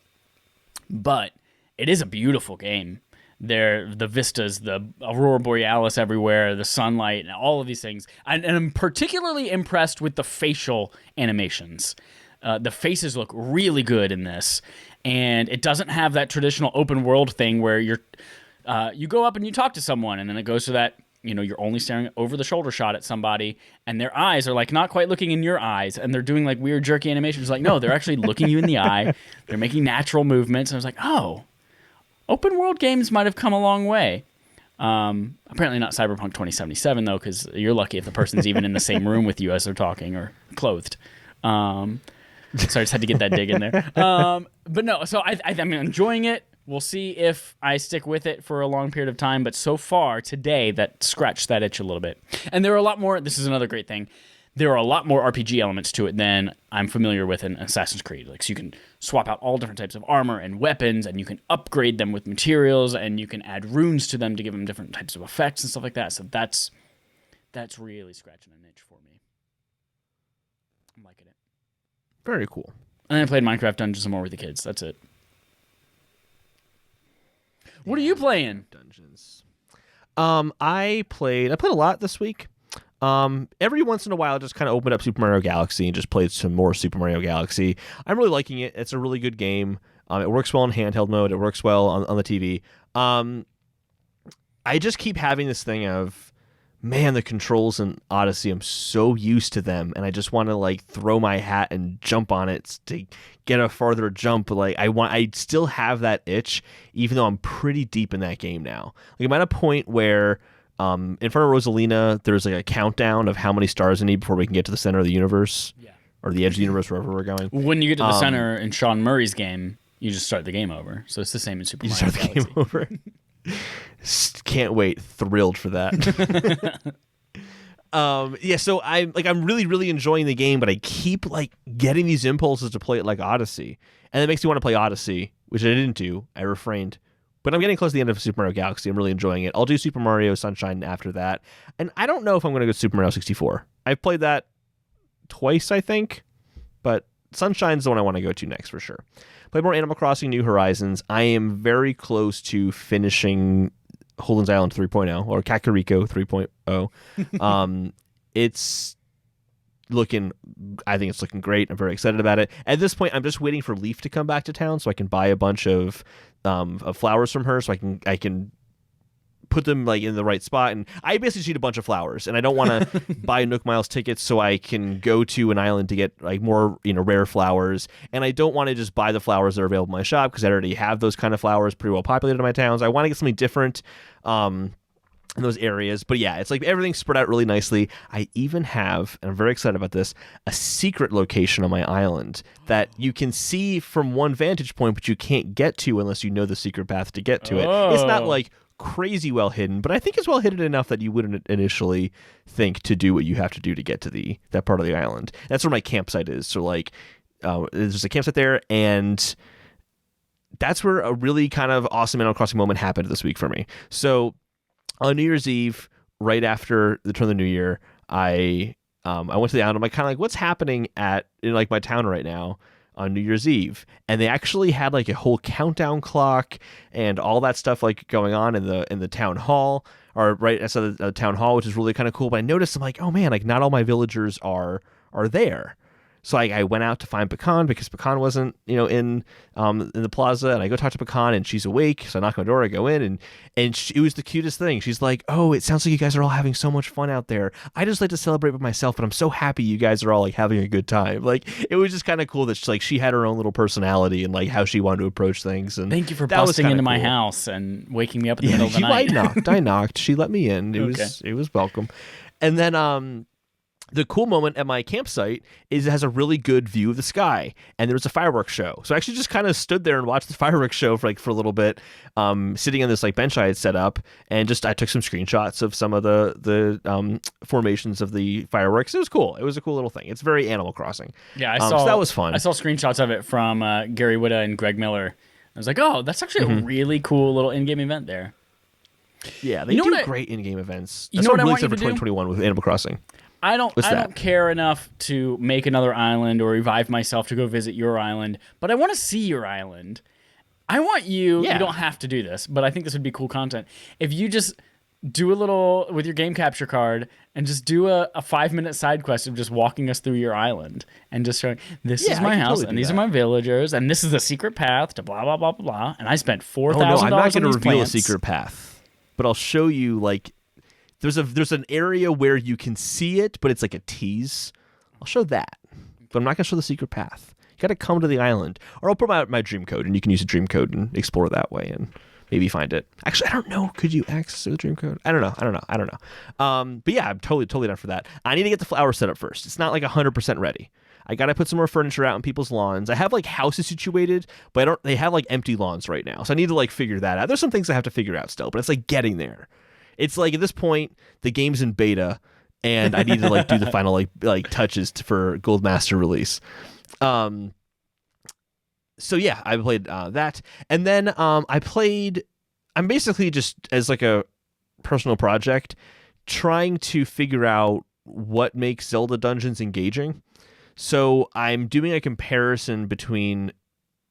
But it is a beautiful game. The vistas, the aurora borealis everywhere, the sunlight, and all of these things. And I'm particularly impressed with the facial animations. The faces look really good in this, and it doesn't have that traditional open world thing where you go up and you talk to someone, and then it goes to that, you're only staring over the shoulder shot at somebody, and their eyes are like not quite looking in your eyes, and they're doing like weird jerky animations. Like, no, they're actually looking you in the eye. They're making natural movements, and I was like, oh. Open world games might have come a long way. Apparently not Cyberpunk 2077, though, because you're lucky if the person's even in the same room with you as they're talking or clothed. So I just had to get that dig in there. But no, so I'm enjoying it. We'll see if I stick with it for a long period of time. But so far, today, that scratched that itch a little bit. And there are a lot more. This is another great thing. There are a lot more RPG elements to it than I'm familiar with in Assassin's Creed. Like, so you can swap out all different types of armor and weapons, and you can upgrade them with materials, and you can add runes to them to give them different types of effects and stuff like that. So that's really scratching an itch for me. I'm liking it. Very cool. And then I played Minecraft Dungeons some more with the kids. That's it. What are you playing? Dungeons. I played a lot this week. Every once in a while, I just kind of opened up Super Mario Galaxy and just played some more Super Mario Galaxy. I'm really liking it. It's a really good game. It works well in handheld mode. It works well on the TV. I just keep having this thing of, man, the controls in Odyssey, I'm so used to them, and I just want to like throw my hat and jump on it to get a farther jump. Like I still have that itch, even though I'm pretty deep in that game now. Like I'm at a point where in front of Rosalina, there's like a countdown of how many stars I need before we can get to the center of the universe, or the edge of the universe, wherever we're going. When you get to the center in Sean Murray's game, you just start the game over. So it's the same in Super Mario Galaxy. You start the game over. Can't wait. Thrilled for that. Yeah, so I'm really, really enjoying the game, but I keep like getting these impulses to play it like Odyssey. And it makes me want to play Odyssey, which I didn't do. I refrained. But I'm getting close to the end of Super Mario Galaxy. I'm really enjoying it. I'll do Super Mario Sunshine after that. And I don't know if I'm going to go Super Mario 64. I've played that twice, I think. But Sunshine's the one I want to go to next for sure. Play more Animal Crossing New Horizons. I am very close to finishing Holden's Island 3.0 or Kakariko 3.0. It's looking, I think it's looking great. I'm very excited about it. At this point, I'm just waiting for Leaf to come back to town so I can buy a bunch of flowers from her so I can put them like in the right spot. And I basically just need a bunch of flowers, and I don't want to buy Nook Miles tickets so I can go to an island to get like more rare flowers. And I don't want to just buy the flowers that are available in my shop because I already have those kind of flowers pretty well populated in my towns. I want to get something different in those areas. But yeah, it's like everything's spread out really nicely. I even have, and I'm very excited about this, a secret location on my island that you can see from one vantage point, but you can't get to unless you know the secret path to get to it. It's not like crazy well hidden, but I think it's well hidden enough that you wouldn't initially think to do what you have to do to get to that part of the island. That's where my campsite is. So like there's a campsite there, and that's where a really kind of awesome Animal Crossing moment happened this week for me. So on New Year's Eve, right after the turn of the new year, I went to the island. I'm like, kind of like, what's happening in like my town right now on New Year's Eve? And they actually had like a whole countdown clock and all that stuff like going on in the town hall, or right outside the town hall, which is really kind of cool. But I noticed, I'm like, oh man, like not all my villagers are there. So I went out to find Pecan because Pecan wasn't, in the plaza, and I go talk to Pecan and she's awake. So I knock on the door, I go in, and it was the cutest thing. She's like, "Oh, it sounds like you guys are all having so much fun out there. I just like to celebrate with myself, but I'm so happy you guys are all like having a good time." Like it was just kind of cool that she had her own little personality and like how she wanted to approach things. And thank you for busting into my house and waking me up in the middle of the night. I knocked. She let me in. It was welcome. And then the cool moment at my campsite is it has a really good view of the sky, and there was a fireworks show. So I actually just kind of stood there and watched the fireworks show for a little bit, sitting on this like bench I had set up, and I took some screenshots of some of the formations of the fireworks. It was cool. It was a cool little thing. It's very Animal Crossing. Yeah, I saw. So that was fun. I saw screenshots of it from Gary Whitta and Greg Miller. I was like, oh, that's actually a really cool little in-game event there. Yeah, they do great in-game events. That's what I'm really excited for 2021 with Animal Crossing. I don't care enough to make another island or revive myself to go visit your island, but I want to see your island. I want you don't have to do this, but I think this would be cool content. If you just do a little with your game capture card and just do a 5-minute side quest of just walking us through your island and just showing, this is my house, and these are my villagers, and this is the secret path to blah, blah, blah, blah, blah, and I spent $4,000 on these plants. I'm not going to reveal a secret path, but I'll show you like... There's an area where you can see it, but it's like a tease. I'll show that, but I'm not going to show the secret path. You got to come to the island, or I'll put my dream code, and you can use a dream code and explore that way, and maybe find it. Actually, I don't know. Could you access the dream code? I don't know. But yeah, I'm totally down for that. I need to get the flower set up first. It's not like 100% ready. I got to put some more furniture out on people's lawns. I have like houses situated, but they have like empty lawns right now. So I need to like figure that out. There's some things I have to figure out still, but it's like getting there. It's like at this point the game's in beta, and I need to like do the final like touches for Gold Master release. So yeah, I played that, and then I'm basically just as like a personal project trying to figure out what makes Zelda dungeons engaging. So I'm doing a comparison between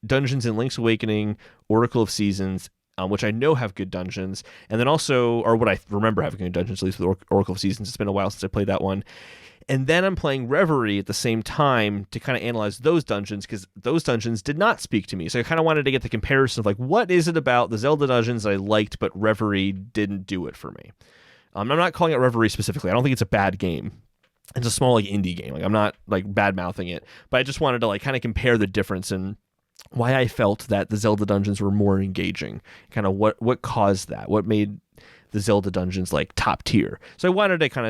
dungeons in Link's Awakening, Oracle of Seasons, which I know have good dungeons, and then also, or what I remember having good dungeons, at least with Oracle of Seasons. It's been a while since I played that one. And then I'm playing Reverie at the same time to kind of analyze those dungeons, because those dungeons did not speak to me. So I kind of wanted to get the comparison of like, what is it about the Zelda dungeons that I liked, but Reverie didn't do it for me? I'm not calling it Reverie specifically. I don't think it's a bad game. It's a small like indie game. Like I'm not like bad mouthing it, but I just wanted to like kind of compare the difference in why I felt that the Zelda dungeons were more engaging, kind of what caused that, what made the Zelda dungeons like top tier. So I wanted to kind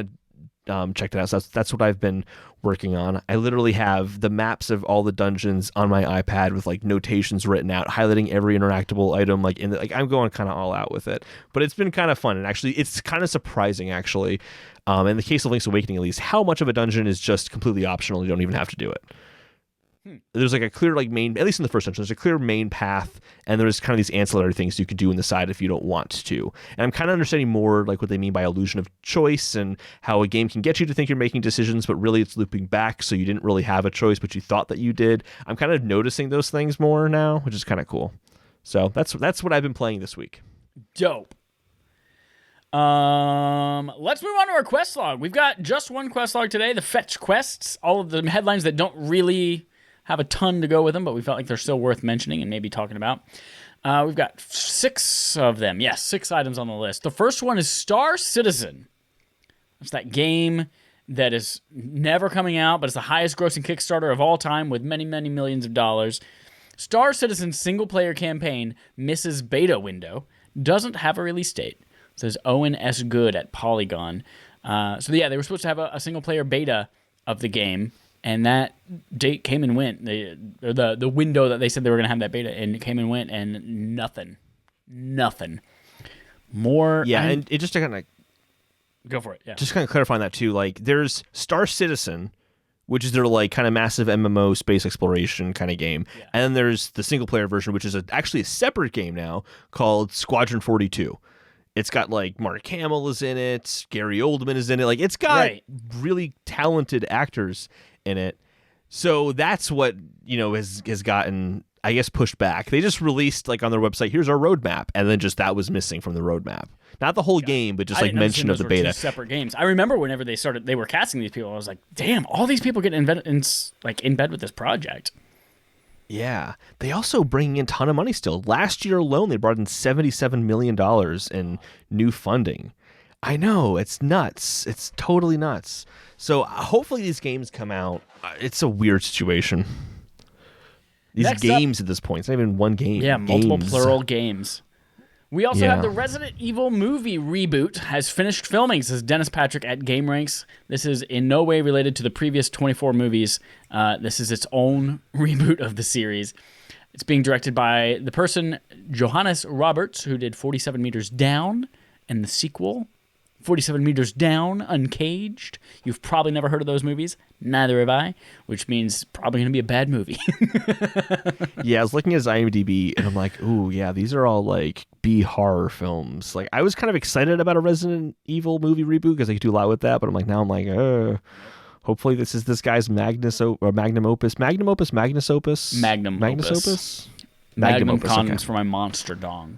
checked it out. So that's what I've been working on. I literally have the maps of all the dungeons on my iPad with like notations written out, highlighting every interactable item. I'm going kind of all out with it. But it's been kind of fun, and actually, it's kind of surprising actually. In the case of Link's Awakening, at least, how much of a dungeon is just completely optional. You don't even have to do it. There's like a clear main, at least in the first dungeon, there's a clear main path, and there's kind of these ancillary things you could do on the side if you don't want to. And I'm kind of understanding more like what they mean by illusion of choice and how a game can get you to think you're making decisions, but really it's looping back, so you didn't really have a choice, but you thought that you did. I'm kind of noticing those things more now, which is kind of cool. So that's what I've been playing this week. Dope. Let's move on to our quest log. We've got just one quest log today, the fetch quests, all of the headlines that don't really have a ton to go with them, but we felt like they're still worth mentioning and maybe talking about. We've got 6 of them. Yes, 6 items on the list. The first one is Star Citizen. It's that game that is never coming out, but it's the highest grossing Kickstarter of all time with many, many millions of dollars. Star Citizen's single-player campaign misses beta window, doesn't have a release date. It says Owen S. Good at Polygon. They were supposed to have a single-player beta of the game, and that date came and went. The window that they said they were going to have that beta, and it came and went, and nothing. More. Yeah, and it just to kind of go for it. Yeah, just kind of clarifying that too. Like, there's Star Citizen, which is their like kind of massive MMO space exploration kind of game, and then there's the single player version, which is actually a separate game now called Squadron 42. It's got like Mark Hamill is in it, Gary Oldman is in it. Like, it's got really talented actors in it. So that's what, has gotten, I guess, pushed back. They just released like on their website, here's our roadmap, and then just that was missing from the roadmap. Not the whole game, but just like mention of the beta. Two separate games. I remember whenever they were casting these people, I was like, damn, all these people get in bed with this project. Yeah. They also bring in a ton of money still. Last year alone, they brought in $77 million in new funding. I know, it's nuts. It's totally nuts. So hopefully these games come out. It's a weird situation. These Next games at this point. It's not even one game. Yeah, multiple games. Plural games. We also have the Resident Evil movie reboot has finished filming, says Dennis Patrick at GameRanks. This is in no way related to the previous 24 movies. This is its own reboot of the series. It's being directed by the person, Johannes Roberts, who did 47 Meters Down and the sequel, 47 Meters Down, Uncaged. You've probably never heard of those movies. Neither have I, which means probably going to be a bad movie. Yeah, I was looking at his IMDb, and I'm like, ooh, yeah, these are all like B horror films. Like, I was kind of excited about a Resident Evil movie reboot because they could do a lot with that, but now I'm like, hopefully this is this guy's magnum opus. Magnum opus condoms for my monster dong.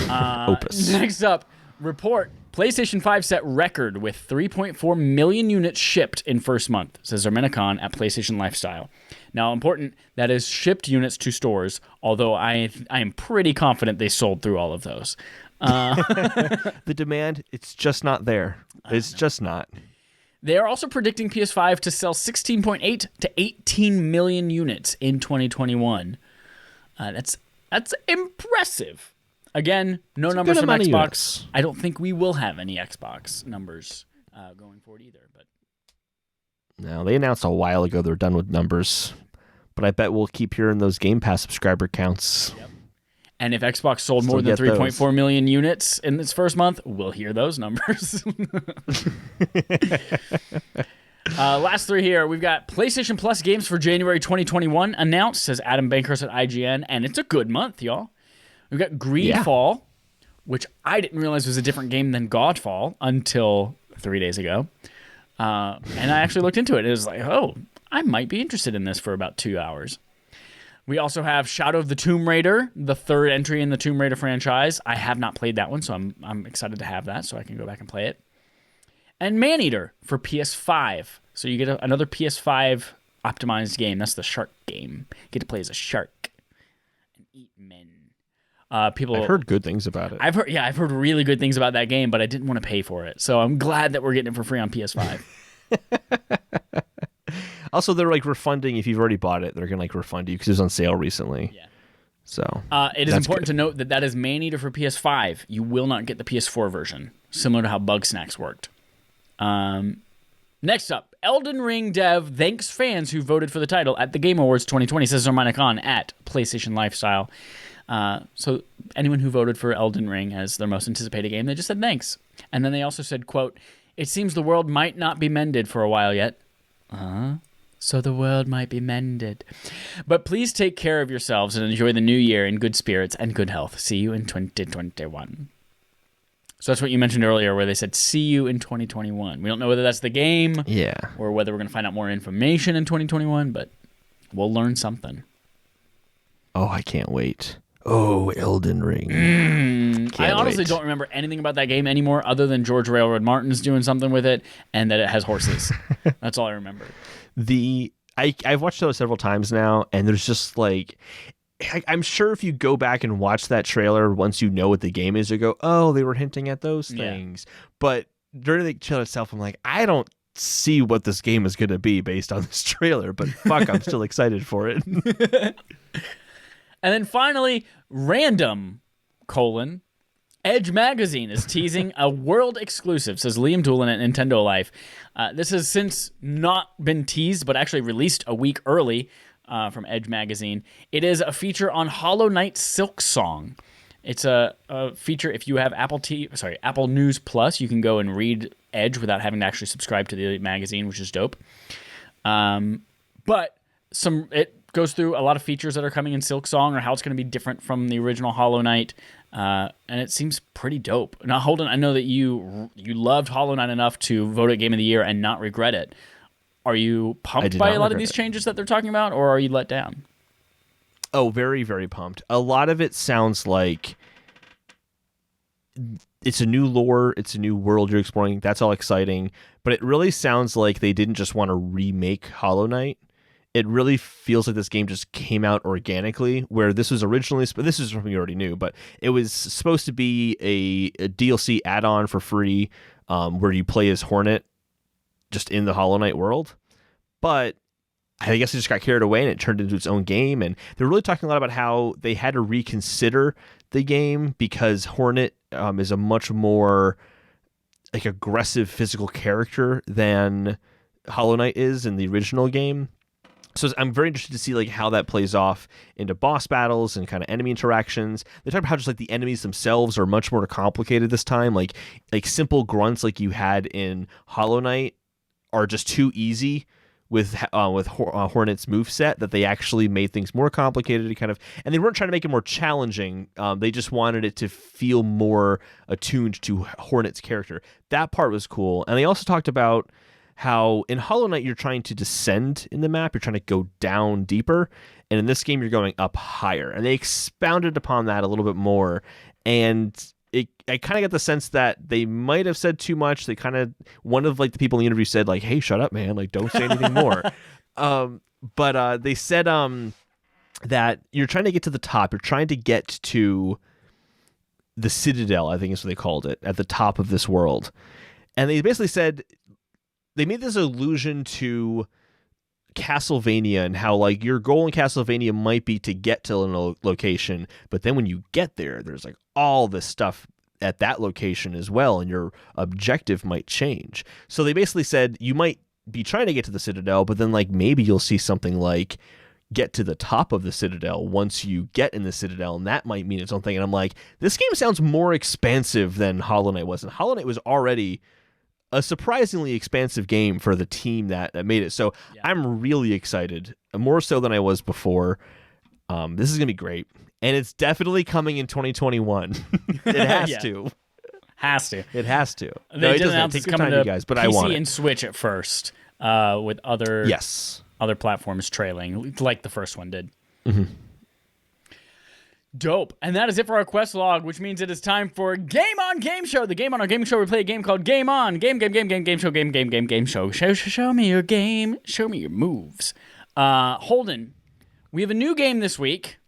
Opus. Next up, report. PlayStation 5 set record with 3.4 million units shipped in first month, says Armenicon at PlayStation Lifestyle. Now, important, that is shipped units to stores, although I am pretty confident they sold through all of those. The demand, it's just not there. It's just not. They are also predicting PS5 to sell 16.8 to 18 million units in 2021. That's impressive. Again, no numbers from Xbox. Units. I don't think we will have any Xbox numbers going forward either. But no, they announced a while ago they're done with numbers. But I bet we'll keep hearing those Game Pass subscriber counts. Yep. And if Xbox sold more than 3.4 million units in its first month, we'll hear those numbers. Last 3 here. We've got PlayStation Plus games for January 2021 announced, says Adam Bankhurst at IGN. And it's a good month, y'all. We've got Greedfall, which I didn't realize was a different game than Godfall until 3 days ago. And I actually looked into it. It was like, oh, I might be interested in this for about 2 hours. We also have Shadow of the Tomb Raider, the 3rd entry in the Tomb Raider franchise. I have not played that one, so I'm excited to have that so I can go back and play it. And Maneater for PS5. So you get another PS5 optimized game. That's the shark game. You get to play as a shark and eat men. I've heard good things about it. I've heard really good things about that game, but I didn't want to pay for it. So I'm glad that we're getting it for free on PS5. Also, they're like refunding if you've already bought it. They're gonna like refund you because it was on sale recently. Yeah. So it is important to note that is Maneater for PS5. You will not get the PS4 version, similar to how Bugsnax worked. Next up, Elden Ring dev thanks fans who voted for the title at the Game Awards 2020, says Zarmina Khan at PlayStation Lifestyle. So anyone who voted for Elden Ring as their most anticipated game, they just said thanks. And then they also said, quote, "It seems the world might not be mended for a while yet." So the world might be mended. "But please take care of yourselves and enjoy the new year in good spirits and good health. See you in 2021. So that's what you mentioned earlier where they said, see you in 2021. We don't know whether that's the game or whether we're going to find out more information in 2021, but we'll learn something. Oh, I can't wait. Oh, Elden Ring. I honestly don't remember anything about that game anymore other than George Railroad Martin's doing something with it and that it has horses. That's all I remember. I've watched those several times now, and there's just like... I'm sure if you go back and watch that trailer, once you know what the game is, you go, oh, they were hinting at those things. But during the trailer itself, I'm like, I don't see what this game is going to be based on this trailer, but fuck, I'm still excited for it. And then finally, Edge Magazine is teasing a world exclusive, says Liam Doolin at Nintendo Life. This has since not been teased, but actually released a week early. From Edge Magazine. It is a feature on Hollow Knight Silksong. It's a feature if you have Apple News Plus. You can go and read Edge without having to actually subscribe to the magazine, which is dope. But it goes through a lot of features that are coming in Silksong or how it's going to be different from the original Hollow Knight. And it seems pretty dope. Now, Holden, I know that you loved Hollow Knight enough to vote it Game of the Year and not regret it. Are you pumped by a lot of these changes that they're talking about, or are you let down? Oh, very, very pumped. A lot of it sounds like it's a new lore, it's a new world you're exploring. That's all exciting. But it really sounds like they didn't just want to remake Hollow Knight. It really feels like this game just came out organically, where this was originally... This is something you already knew, but it was supposed to be a DLC add-on for free where you play as Hornet just in the Hollow Knight world, but I guess it just got carried away and it turned into its own game. And they're really talking a lot about how they had to reconsider the game because Hornet is a much more like aggressive physical character than Hollow Knight is in the original game. So I'm very interested to see like how that plays off into boss battles and kind of enemy interactions. They talk about how just like the enemies themselves are much more complicated this time. Like simple grunts like you had in Hollow Knight are just too easy with Hornet's moveset that they actually made things more complicated and they weren't trying to make it more challenging. They just wanted it to feel more attuned to Hornet's character. That part was cool. And they also talked about how in Hollow Knight you're trying to descend in the map, you're trying to go down deeper, and in this game you're going up higher. And they expounded upon that a little bit more, and I kind of get the sense that they might have said too much. They kind of, one of like the people in the interview said like, hey, shut up, man. Like, don't say anything more. But they said that you're trying to get to the top. You're trying to get to the Citadel, I think is what they called it, at the top of this world. And they basically said, they made this allusion to Castlevania and how like your goal in Castlevania might be to get to a location, but then when you get there, there's like all this stuff at that location as well, and your objective might change. So they basically said you might be trying to get to the Citadel, but then like maybe you'll see something like get to the top of the Citadel once you get in the Citadel, and that might mean its own thing. And I'm like, this game sounds more expansive than Hollow Knight was, and Hollow Knight was already a surprisingly expansive game for the team that made it. So yeah. I'm really excited, more so than I was before. This is going to be great. And it's definitely coming in 2021. It has to. Has to. It has to. They did announce it's coming to you guys, but I want PC it. and Switch at first, with other platforms trailing, like the first one did. Mm-hmm. Dope. And that is it for our quest log, which means it is time for Game On Game Show. The Game On Our Game Show, we play a game called Game On. Game show. Show me your game. Show me your moves. Holden, we have a new game this week.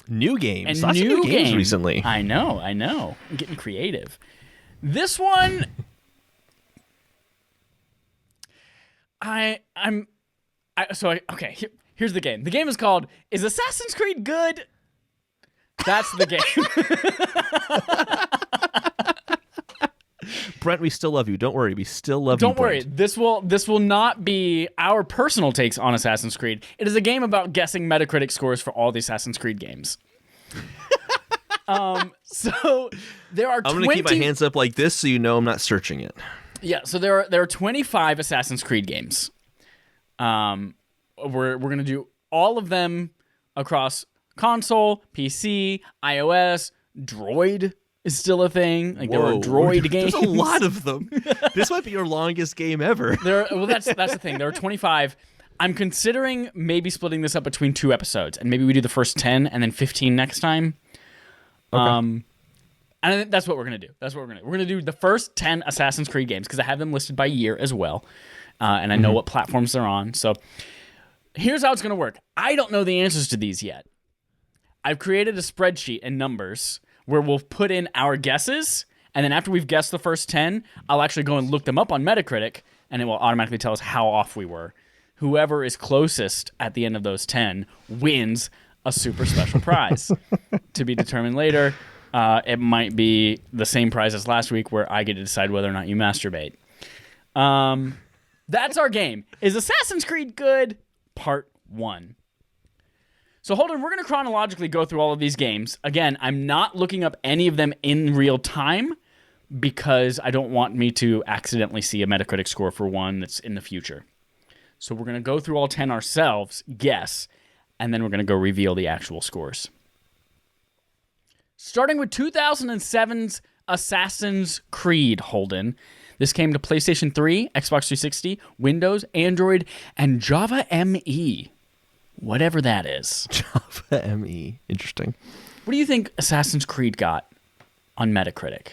New games? Lots of new games recently. I know. I'm getting creative. This one... here's the game. The game is called Is Assassin's Creed Good? That's the game. Brent, we still love you. Don't worry, we still love you. Don't worry. This will not be our personal takes on Assassin's Creed. It is a game about guessing Metacritic scores for all the Assassin's Creed games. So there are. I'm going to keep my hands up like this so you know I'm not searching it. Yeah. So there are 25 Assassin's Creed games. We're going to do all of them across console, PC, iOS. Droid is still a thing. Like there are Droid games. There's a lot of them. This might be your longest game ever. That's the thing. There are 25. I'm considering maybe splitting this up between 2 episodes, and maybe we do the first 10 and then 15 next time. Okay. And that's what we're gonna do. We're gonna do the first 10 Assassin's Creed games because I have them listed by year as well, and I know what platforms they're on. So here's how it's gonna work. I don't know the answers to these yet. I've created a spreadsheet and numbers where we'll put in our guesses, and then after we've guessed the first 10, I'll actually go and look them up on Metacritic, and it will automatically tell us how off we were. Whoever is closest at the end of those 10 wins a super special prize to be determined later. It might be the same prize as last week where I get to decide whether or not you masturbate. That's our game. Is Assassin's Creed good? Part 1. So Holden, we're going to chronologically go through all of these games. Again, I'm not looking up any of them in real time because I don't want me to accidentally see a Metacritic score for one that's in the future. So we're going to go through all 10 ourselves, guess, and then we're going to go reveal the actual scores. Starting with 2007's Assassin's Creed, Holden. This came to PlayStation 3, Xbox 360, Windows, Android, and Java ME. Whatever that is. Java ME. Interesting. What do you think Assassin's Creed got on Metacritic?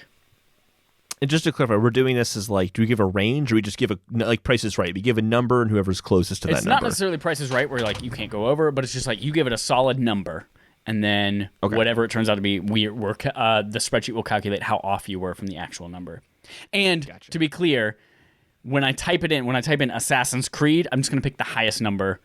And just to clarify, we're doing this as like, do we give a range or we just give a, like Price is Right? We give a number and whoever's closest to that number. It's not necessarily Price is Right where like you can't go over, but it's just like you give it a solid number and then whatever it turns out to be, the spreadsheet will calculate how off you were from the actual number. And to be clear, when I type in Assassin's Creed, I'm just going to pick the highest number.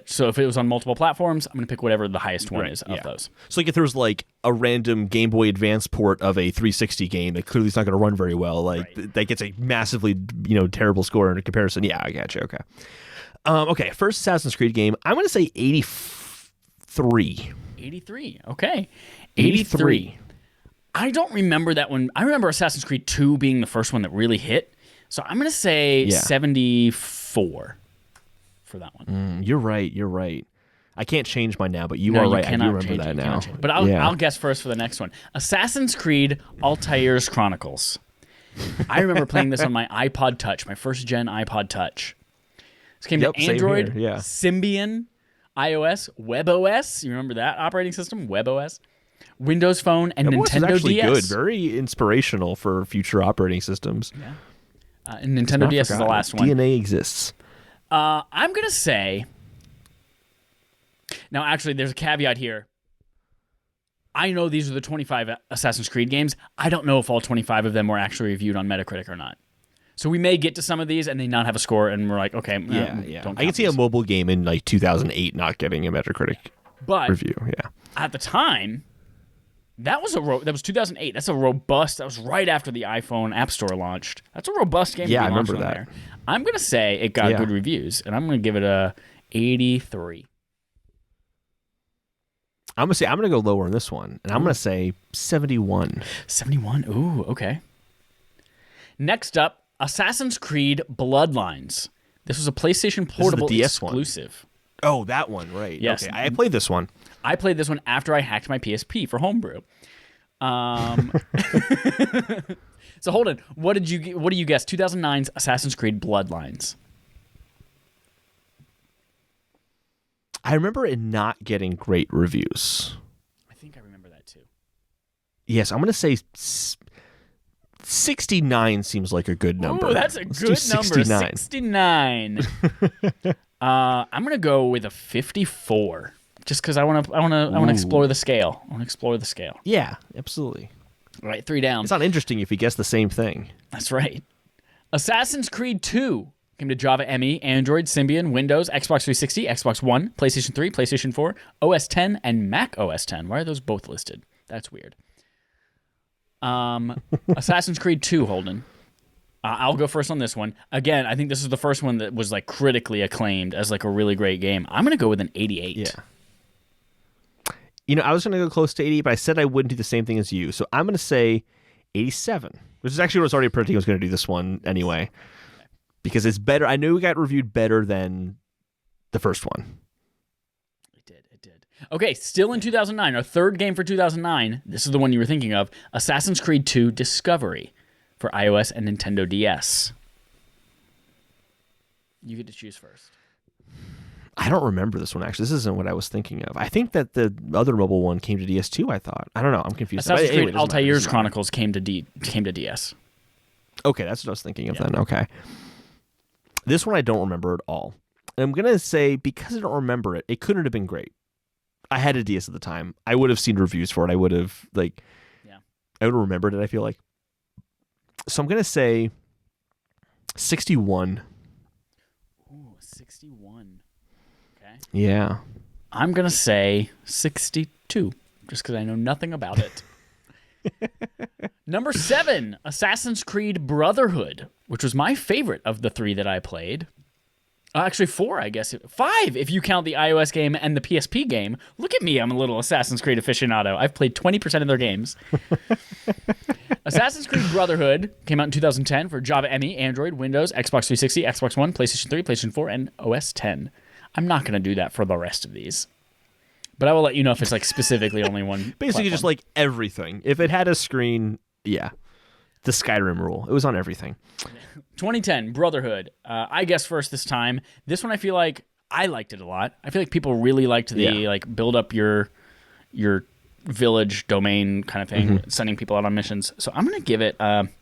So if it was on multiple platforms, I'm going to pick whatever the highest one is of those. So like if there was like a random Game Boy Advance port of a 360 game that clearly is not going to run very well, like that gets a massively terrible score in comparison. Yeah, I got you. Okay. Okay, first Assassin's Creed game, I'm going to say 83. 83. Okay. 83. I don't remember that one. I remember Assassin's Creed 2 being the first one that really hit. So I'm going to say 74. For that one. You're right. I can't change mine now, but you are right. I do remember that now. But I'll guess first for the next one. Assassin's Creed Altair's Chronicles. I remember playing this on my iPod Touch, my first gen iPod Touch. This came to Android, Symbian, iOS, WebOS. You remember that operating system? WebOS. Windows Phone and WebOS Nintendo is actually DS. Good. Very inspirational for future operating systems. Yeah. And Nintendo DS is the last one. DNA exists. I'm going to say... Now, actually, there's a caveat here. I know these are the 25 Assassin's Creed games. I don't know if all 25 of them were actually reviewed on Metacritic or not. So we may get to some of these and they not have a score, and we're like, okay, don't I can see a mobile game in like 2008 not getting a Metacritic review. Yeah. At the time, that was 2008. That's a robust. That was right after the iPhone App Store launched. That's a robust game. Yeah, I remember that. There. I'm gonna say it got good reviews, and I'm gonna give it a 83. I'm gonna go lower on this one, and I'm gonna say 71. 71. Ooh, okay. Next up, Assassin's Creed Bloodlines. This was a PlayStation Portable exclusive. Oh, that one, right? Yes. Okay, I played this one. I played this one after I hacked my PSP for homebrew. So Holden, what do you guess? 2009's Assassin's Creed Bloodlines. I remember it not getting great reviews. I think I remember that too. Yes, I'm going to say 69 seems like a good number. Oh, that's a good number. 69. I'm going to go with a 54. Just because I want to explore the scale. Yeah, absolutely. All right, 3 down. It's not interesting if you guess the same thing. That's right. Assassin's Creed 2 came to Java ME, Android, Symbian, Windows, Xbox 360, Xbox One, PlayStation 3, PlayStation 4, OS 10, and Mac OS 10. Why are those both listed? That's weird. Assassin's Creed 2, Holden. I'll go first on this one. Again, I think this is the first one that was like critically acclaimed as like a really great game. I'm going to go with an 88. Yeah. You know, I was going to go close to 80, but I said I wouldn't do the same thing as you. So I'm going to say 87, which is actually what I was already predicting I was going to do this one anyway, because it's better. I knew it got reviewed better than the first one. It did. Okay, still in 2009, our third game for 2009. This is the one you were thinking of, Assassin's Creed 2 Discovery for iOS and Nintendo DS. You get to choose first. I don't remember this one, actually. This isn't what I was thinking of. I think that the other mobile one came to DS2, I thought. I don't know. I'm confused. Assassin's Creed Altair's Chronicles came to DS. Okay, that's what I was thinking of then. Okay. This one I don't remember at all. And I'm going to say, because I don't remember it, it couldn't have been great. I had a DS at the time. I would have seen reviews for it. I would have, I would have remembered it, I feel like. So I'm going to say 61. Ooh, 61. Okay. Yeah. I'm going to say 62, just because I know nothing about it. Number 7, Assassin's Creed Brotherhood, which was my favorite of the 3 that I played. Actually, 4, I guess. 5, if you count the iOS game and the PSP game. Look at me, I'm a little Assassin's Creed aficionado. I've played 20% of their games. Assassin's Creed Brotherhood came out in 2010 for Java ME, Android, Windows, Xbox 360, Xbox One, PlayStation 3, PlayStation 4, and OS 10. I'm not going to do that for the rest of these. But I will let you know if it's like specifically only one Basically platform. just like everything. If it had a screen, yeah. The Skyrim rule. It was on everything. 2010, Brotherhood. I guess first this time. This one I feel like I liked it a lot. I feel like people really liked the like build up your village domain kind of thing, sending people out on missions. So I'm going to give it, I'm going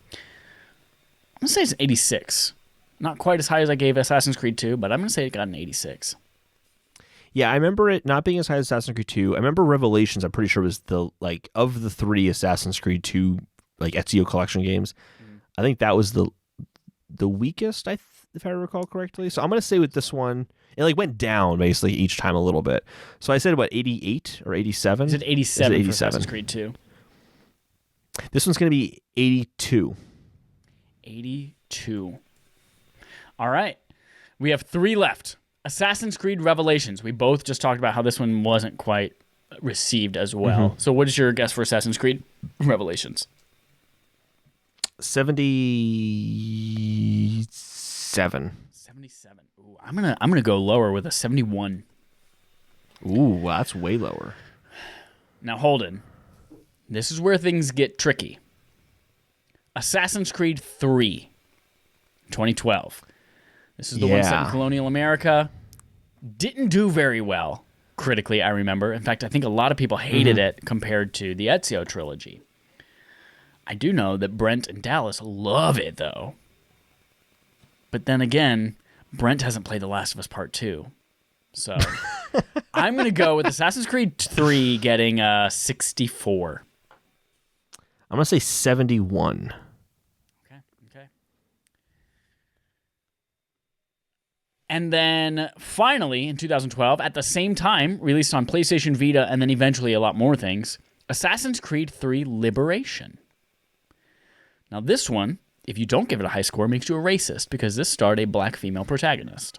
to say it's 86. Not quite as high as I gave Assassin's Creed 2, but I'm going to say it got an 86. Yeah, I remember it not being as high as Assassin's Creed 2. I remember Revelations, I'm pretty sure was the, like, of the 3 Assassin's Creed 2, like, Ezio collection games, I think that was the weakest, if I recall correctly. So I'm going to say with this one, it, like, went down, basically, each time a little bit. So I said, what, 88 or 87? Is it 87 for Assassin's Creed 2? This one's going to be 82. 82. All right. We have 3 left. Assassin's Creed Revelations. We both just talked about how this one wasn't quite received as well. So what is your guess for Assassin's Creed Revelations? 77. 77. Ooh, I'm gonna go lower with a 71. Ooh, that's way lower. Now, Holden, this is where things get tricky. Assassin's Creed 3, 2012. This is the one set in colonial America. Didn't do very well, critically, I remember. In fact, I think a lot of people hated it compared to the Ezio trilogy. I do know that Brent and Dallas love it, though. But then again, Brent hasn't played The Last of Us Part 2. So I'm going to go with Assassin's Creed 3 getting 64. I'm going to say 71. Okay. And then finally, in 2012, at the same time, released on PlayStation Vita and then eventually a lot more things, Assassin's Creed 3 Liberation. Now this one, if you don't give it a high score, makes you a racist because this starred a black female protagonist.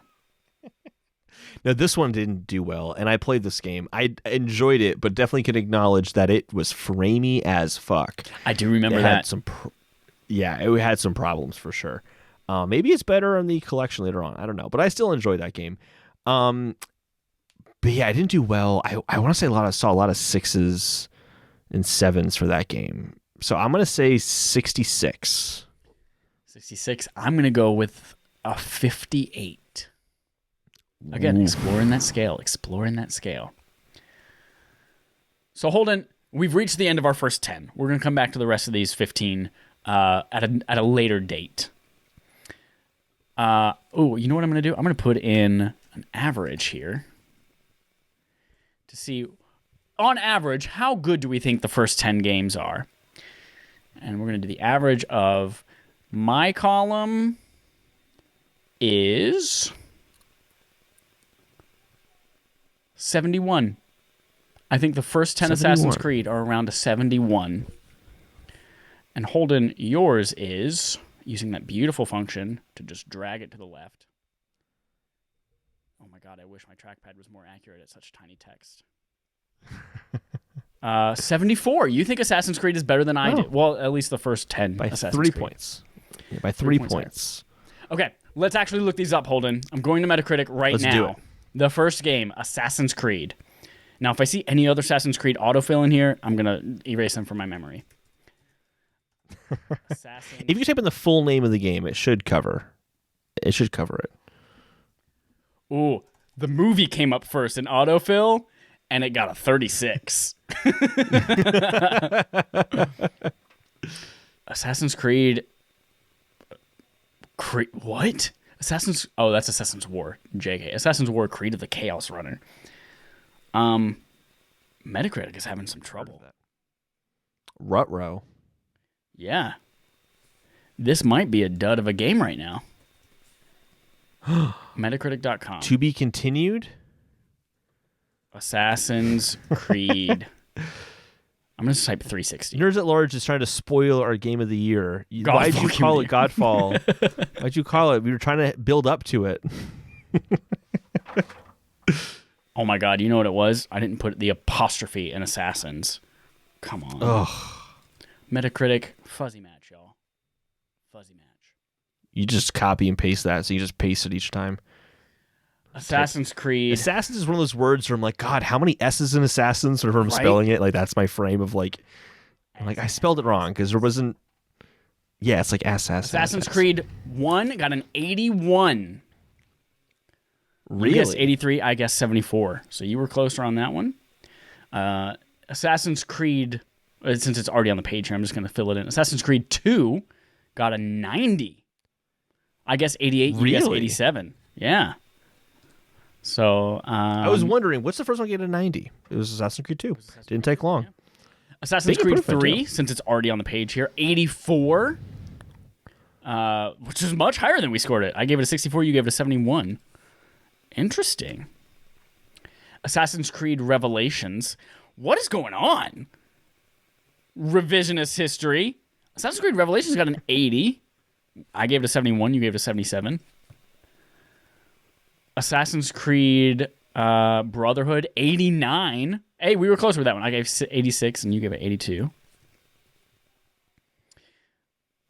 Now, this one didn't do well, and I played this game. I enjoyed it, but definitely can acknowledge that it was framey as fuck. I do remember that. It had some problems for sure. Maybe it's better on the collection later on. I don't know, but I still enjoyed that game. But yeah, I didn't do well. I want to say saw a lot of 6s and 7s for that game. So I'm going to say 66. 66. I'm going to go with a 58. Again, exploring that scale. So Holden, we've reached the end of our first 10. We're going to come back to the rest of these 15 at a later date. You know what I'm going to do? I'm going to put in an average here to see, on average, how good do we think the first 10 games are? And we're going to do the average of my column is 71. I think the first 10 71. Assassin's Creed are around a 71. And Holden, yours is using that beautiful function to just drag it to the left. Oh my god, I wish my trackpad was more accurate at such tiny text. 74. You think Assassin's Creed is better than I do? Well, at least the first 10 by Assassin's 3 Creed. points. Yeah, by 3 points. Okay, let's actually look these up, Holden. I'm going to Metacritic Let's now. do it. The first game, Assassin's Creed. Now, if I see any other Assassin's Creed autofill in here, I'm going to erase them from my memory. If you type in the full name of the game, it should cover it. Ooh, the movie came up first in autofill, and it got a 36. Assassin's Creed. What? Oh, that's Assassin's War. JK. Assassin's War Creed of the Chaos Runner. Metacritic is having some trouble. Rutrow. Yeah. This might be a dud of a game right now. Metacritic.com. To be continued? Assassin's Creed. I'm going to type 360. Nerds at Large is trying to spoil our game of the year. Godfall Why'd you call it Game of Godfall? Why'd you call it? We were trying to build up to it. Oh my god, you know what it was? I didn't put the apostrophe in Assassins. Come on. Ugh. Metacritic, fuzzy match, y'all. Fuzzy match. You just copy and paste that, so you just paste it each time. Assassin's Creed. Assassins is one of those words where I'm like, God, how many S's in Assassins? Sort of from spelling it. Like, that's my frame of like, I'm like, I spelled it wrong because there wasn't. Yeah, it's like Assassin's Creed 1 got an 81. Really? You guessed 83, I guess 74. So you were closer on that one. Assassin's Creed, since it's already on the page here, I'm just going to fill it in. Assassin's Creed 2 got a 90. I guess 88, you guessed 87. Yeah. So I was wondering, what's the first one to get a 90? It was Assassin's Creed 2. Didn't take long. Yeah. Assassin's Creed 3, since it's already on the page here, 84, which is much higher than we scored it. I gave it a 64, you gave it a 71. Interesting. Assassin's Creed Revelations. What is going on? Revisionist history. Assassin's Creed Revelations got an 80. I gave it a 71, you gave it a 77. Assassin's Creed Brotherhood, 89. Hey, we were close with that one. I gave 86 and you gave it 82.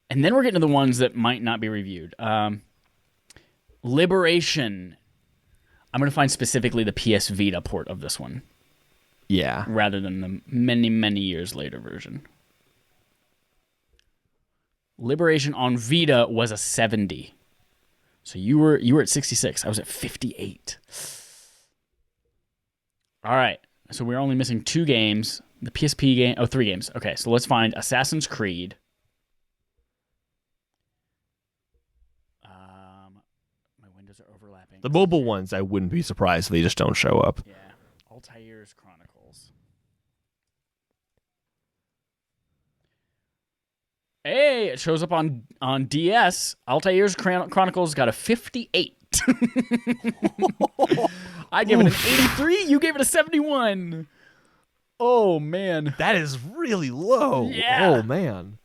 And then we're getting to the ones that might not be reviewed. Liberation. I'm going to find specifically the PS Vita port of this one. Yeah. Rather than the many, many years later version. Liberation on Vita was a 70. So you were at 66. I was at 58. All right. So we're only missing 2 games. The PSP game. Oh, 3 games. Okay, so let's find Assassin's Creed. My windows are overlapping. The mobile ones, I wouldn't be surprised if they just don't show up. Yeah. Altair's Chronicles. Hey, it shows up on DS. Altair's Chronicles got a 58. I gave it an 83. You gave it a 71. Oh, man. That is really low. Yeah. Oh, man.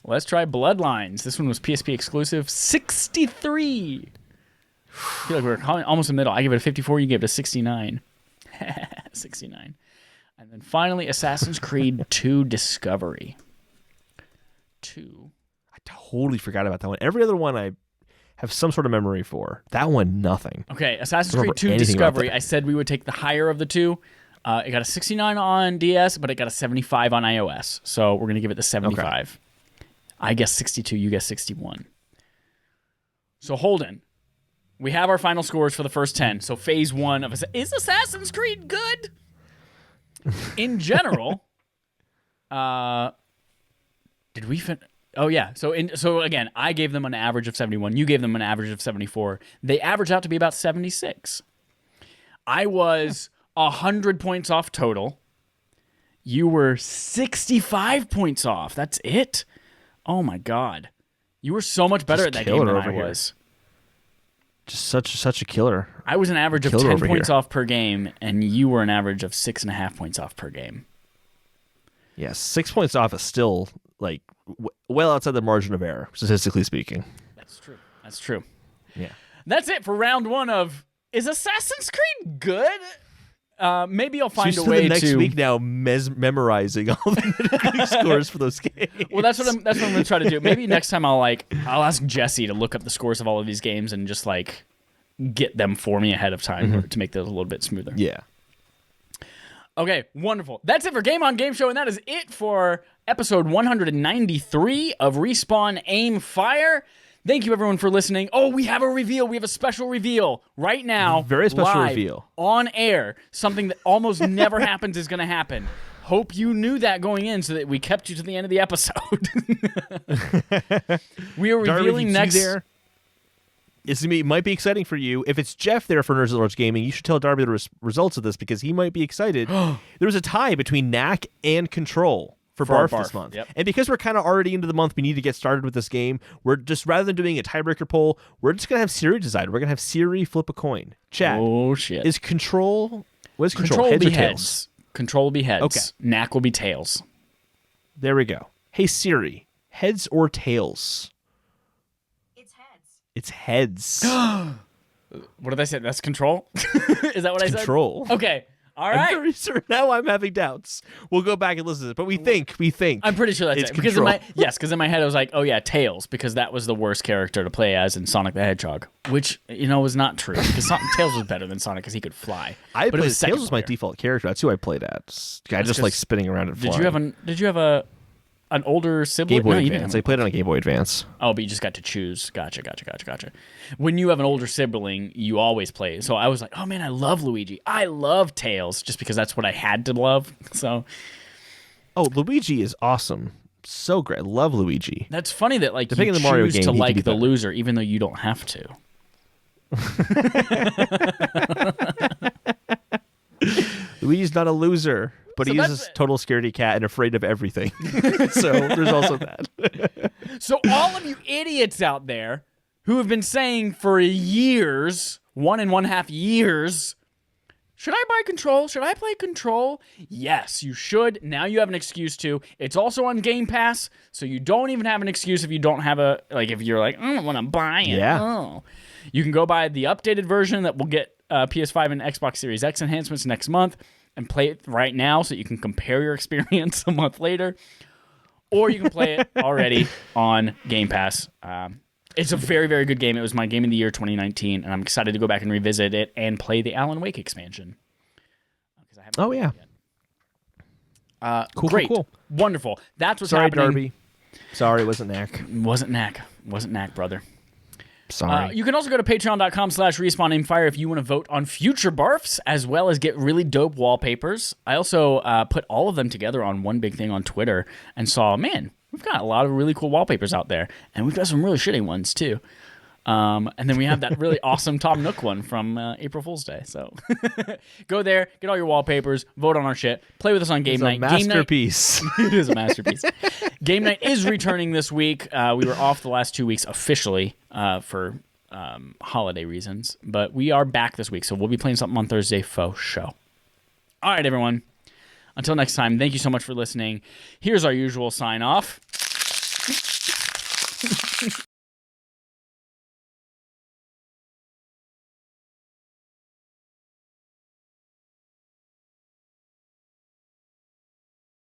Let's try Bloodlines. This one was PSP exclusive. 63. I feel like we were almost in the middle. I gave it a 54. You gave it a 69. 69. And then finally, Assassin's Creed 2 Discovery. 2. I totally forgot about that one. Every other one I have some sort of memory for. That one, nothing. Okay, Assassin's Creed 2 Discovery. I said we would take the higher of the two. It got a 69 on DS, but it got a 75 on iOS. So we're going to give it the 75. Okay. I guess 62. You guess 61. So Holden, we have our final scores for the first 10. So phase 1 of is Assassin's Creed good? In general, did we fin? Oh yeah. So again, I gave them an average of 71. You gave them an average of 74. They averaged out to be about 76. I was 100 points off total. You were 65 points off. That's it. Oh my god, you were so much better at that game than I was. Just such a killer. I was an average of 10 points off per game, and you were an average of 6.5 points off per game. Yeah, 6 points off is still like well outside the margin of error, statistically speaking. That's true. Yeah. That's it for round 1 of Is Assassin's Creed good? Maybe I'll find so a way next to week now memorizing all the Metacritic scores for those games. Well, that's what I'm going to try to do. Maybe next time I'll ask Jesse to look up the scores of all of these games and just like get them for me ahead of time to make those a little bit smoother. Yeah. Okay, wonderful. That's it for Game On Game Show, and that is it for episode 193 of Respawn Aim Fire. Thank you, everyone, for listening. Oh, we have a reveal. We have a special reveal right now. Very special live, reveal. On air. Something that almost never happens is going to happen. Hope you knew that going in so that we kept you to the end of the episode. We are revealing Darby, next... It might be exciting for you. If it's Jeff there for Nerds at Large Gaming, you should tell Darby the results of this because he might be excited. There was a tie between Knack and Control for Barf this month. Yep. And because we're kind of already into the month, we need to get started with this game. We're just, rather than doing a tiebreaker poll, we're just going to have Siri decide. We're going to have Siri flip a coin. Chad. Oh, shit. Is Control... What is Control? Control Heads will or be tails? heads. Control will be heads. Okay. Knack will be tails. There we go. Hey, Siri. Heads or tails? It's heads. What did I say? That's Control? Is that what I said? Control. Okay. All I'm right. very certain. Now I'm having doubts. We'll go back and listen to it. But we think. I'm pretty sure that's it's it. Because Control. in my head I was like, oh yeah, Tails, because that was the worst character to play as in Sonic the Hedgehog, which was not true because Tails was better than Sonic because he could fly. But it was Tails was my second player. default character. That's who I played as. I just like spinning around and flying. Did you have an older sibling? Game Boy No, you didn't Advance. have I played on a Game Boy Advance. Oh, but you just got to choose. Gotcha. When you have an older sibling, you always play. So I was like, oh man, I love Luigi. I love Tails, just because that's what I had to love. So. Oh, Luigi is awesome. So great. I love Luigi. That's funny that like Depending you on the Mario choose game, to he can like be the better. loser, even though you don't have to. Luigi's not a loser, but So he is that's a total scaredy cat and afraid of everything. So there's also that. So all of you idiots out there who have been saying for years, 1.5 years, should I buy Control? Should I play Control? Yes, you should. Now you have an excuse to. It's also on Game Pass, so you don't even have an excuse if you don't have if you're like, I don't want to buy it. Yeah. Oh. You can go buy the updated version that will get PS5 and Xbox Series X enhancements next month and play it right now so you can compare your experience a month later. Or you can play it already on Game Pass. It's a very, very good game. It was my game of the year 2019, and I'm excited to go back and revisit it and play the Alan Wake expansion. Oh, yeah. Great. Cool. Wonderful. That's what's Sorry, happening. Darby. Sorry, it wasn't Knack. Wasn't Knack, brother. Sorry. You can also go to patreon.com/respawnaimfire if you want to vote on future barfs, as well as get really dope wallpapers. I also put all of them together on one big thing on Twitter and saw, man, we've got a lot of really cool wallpapers out there, and we've got some really shitty ones too. And then we have that really awesome Tom Nook one from April Fool's Day. So go there, get all your wallpapers, vote on our shit, play with us on Game Night. It's a masterpiece. It is a masterpiece. Game Night is returning this week. We were off the last 2 weeks officially for holiday reasons, but we are back this week, so we'll be playing something on Thursday faux show. All right, everyone. Until next time, thank you so much for listening. Here's our usual sign off.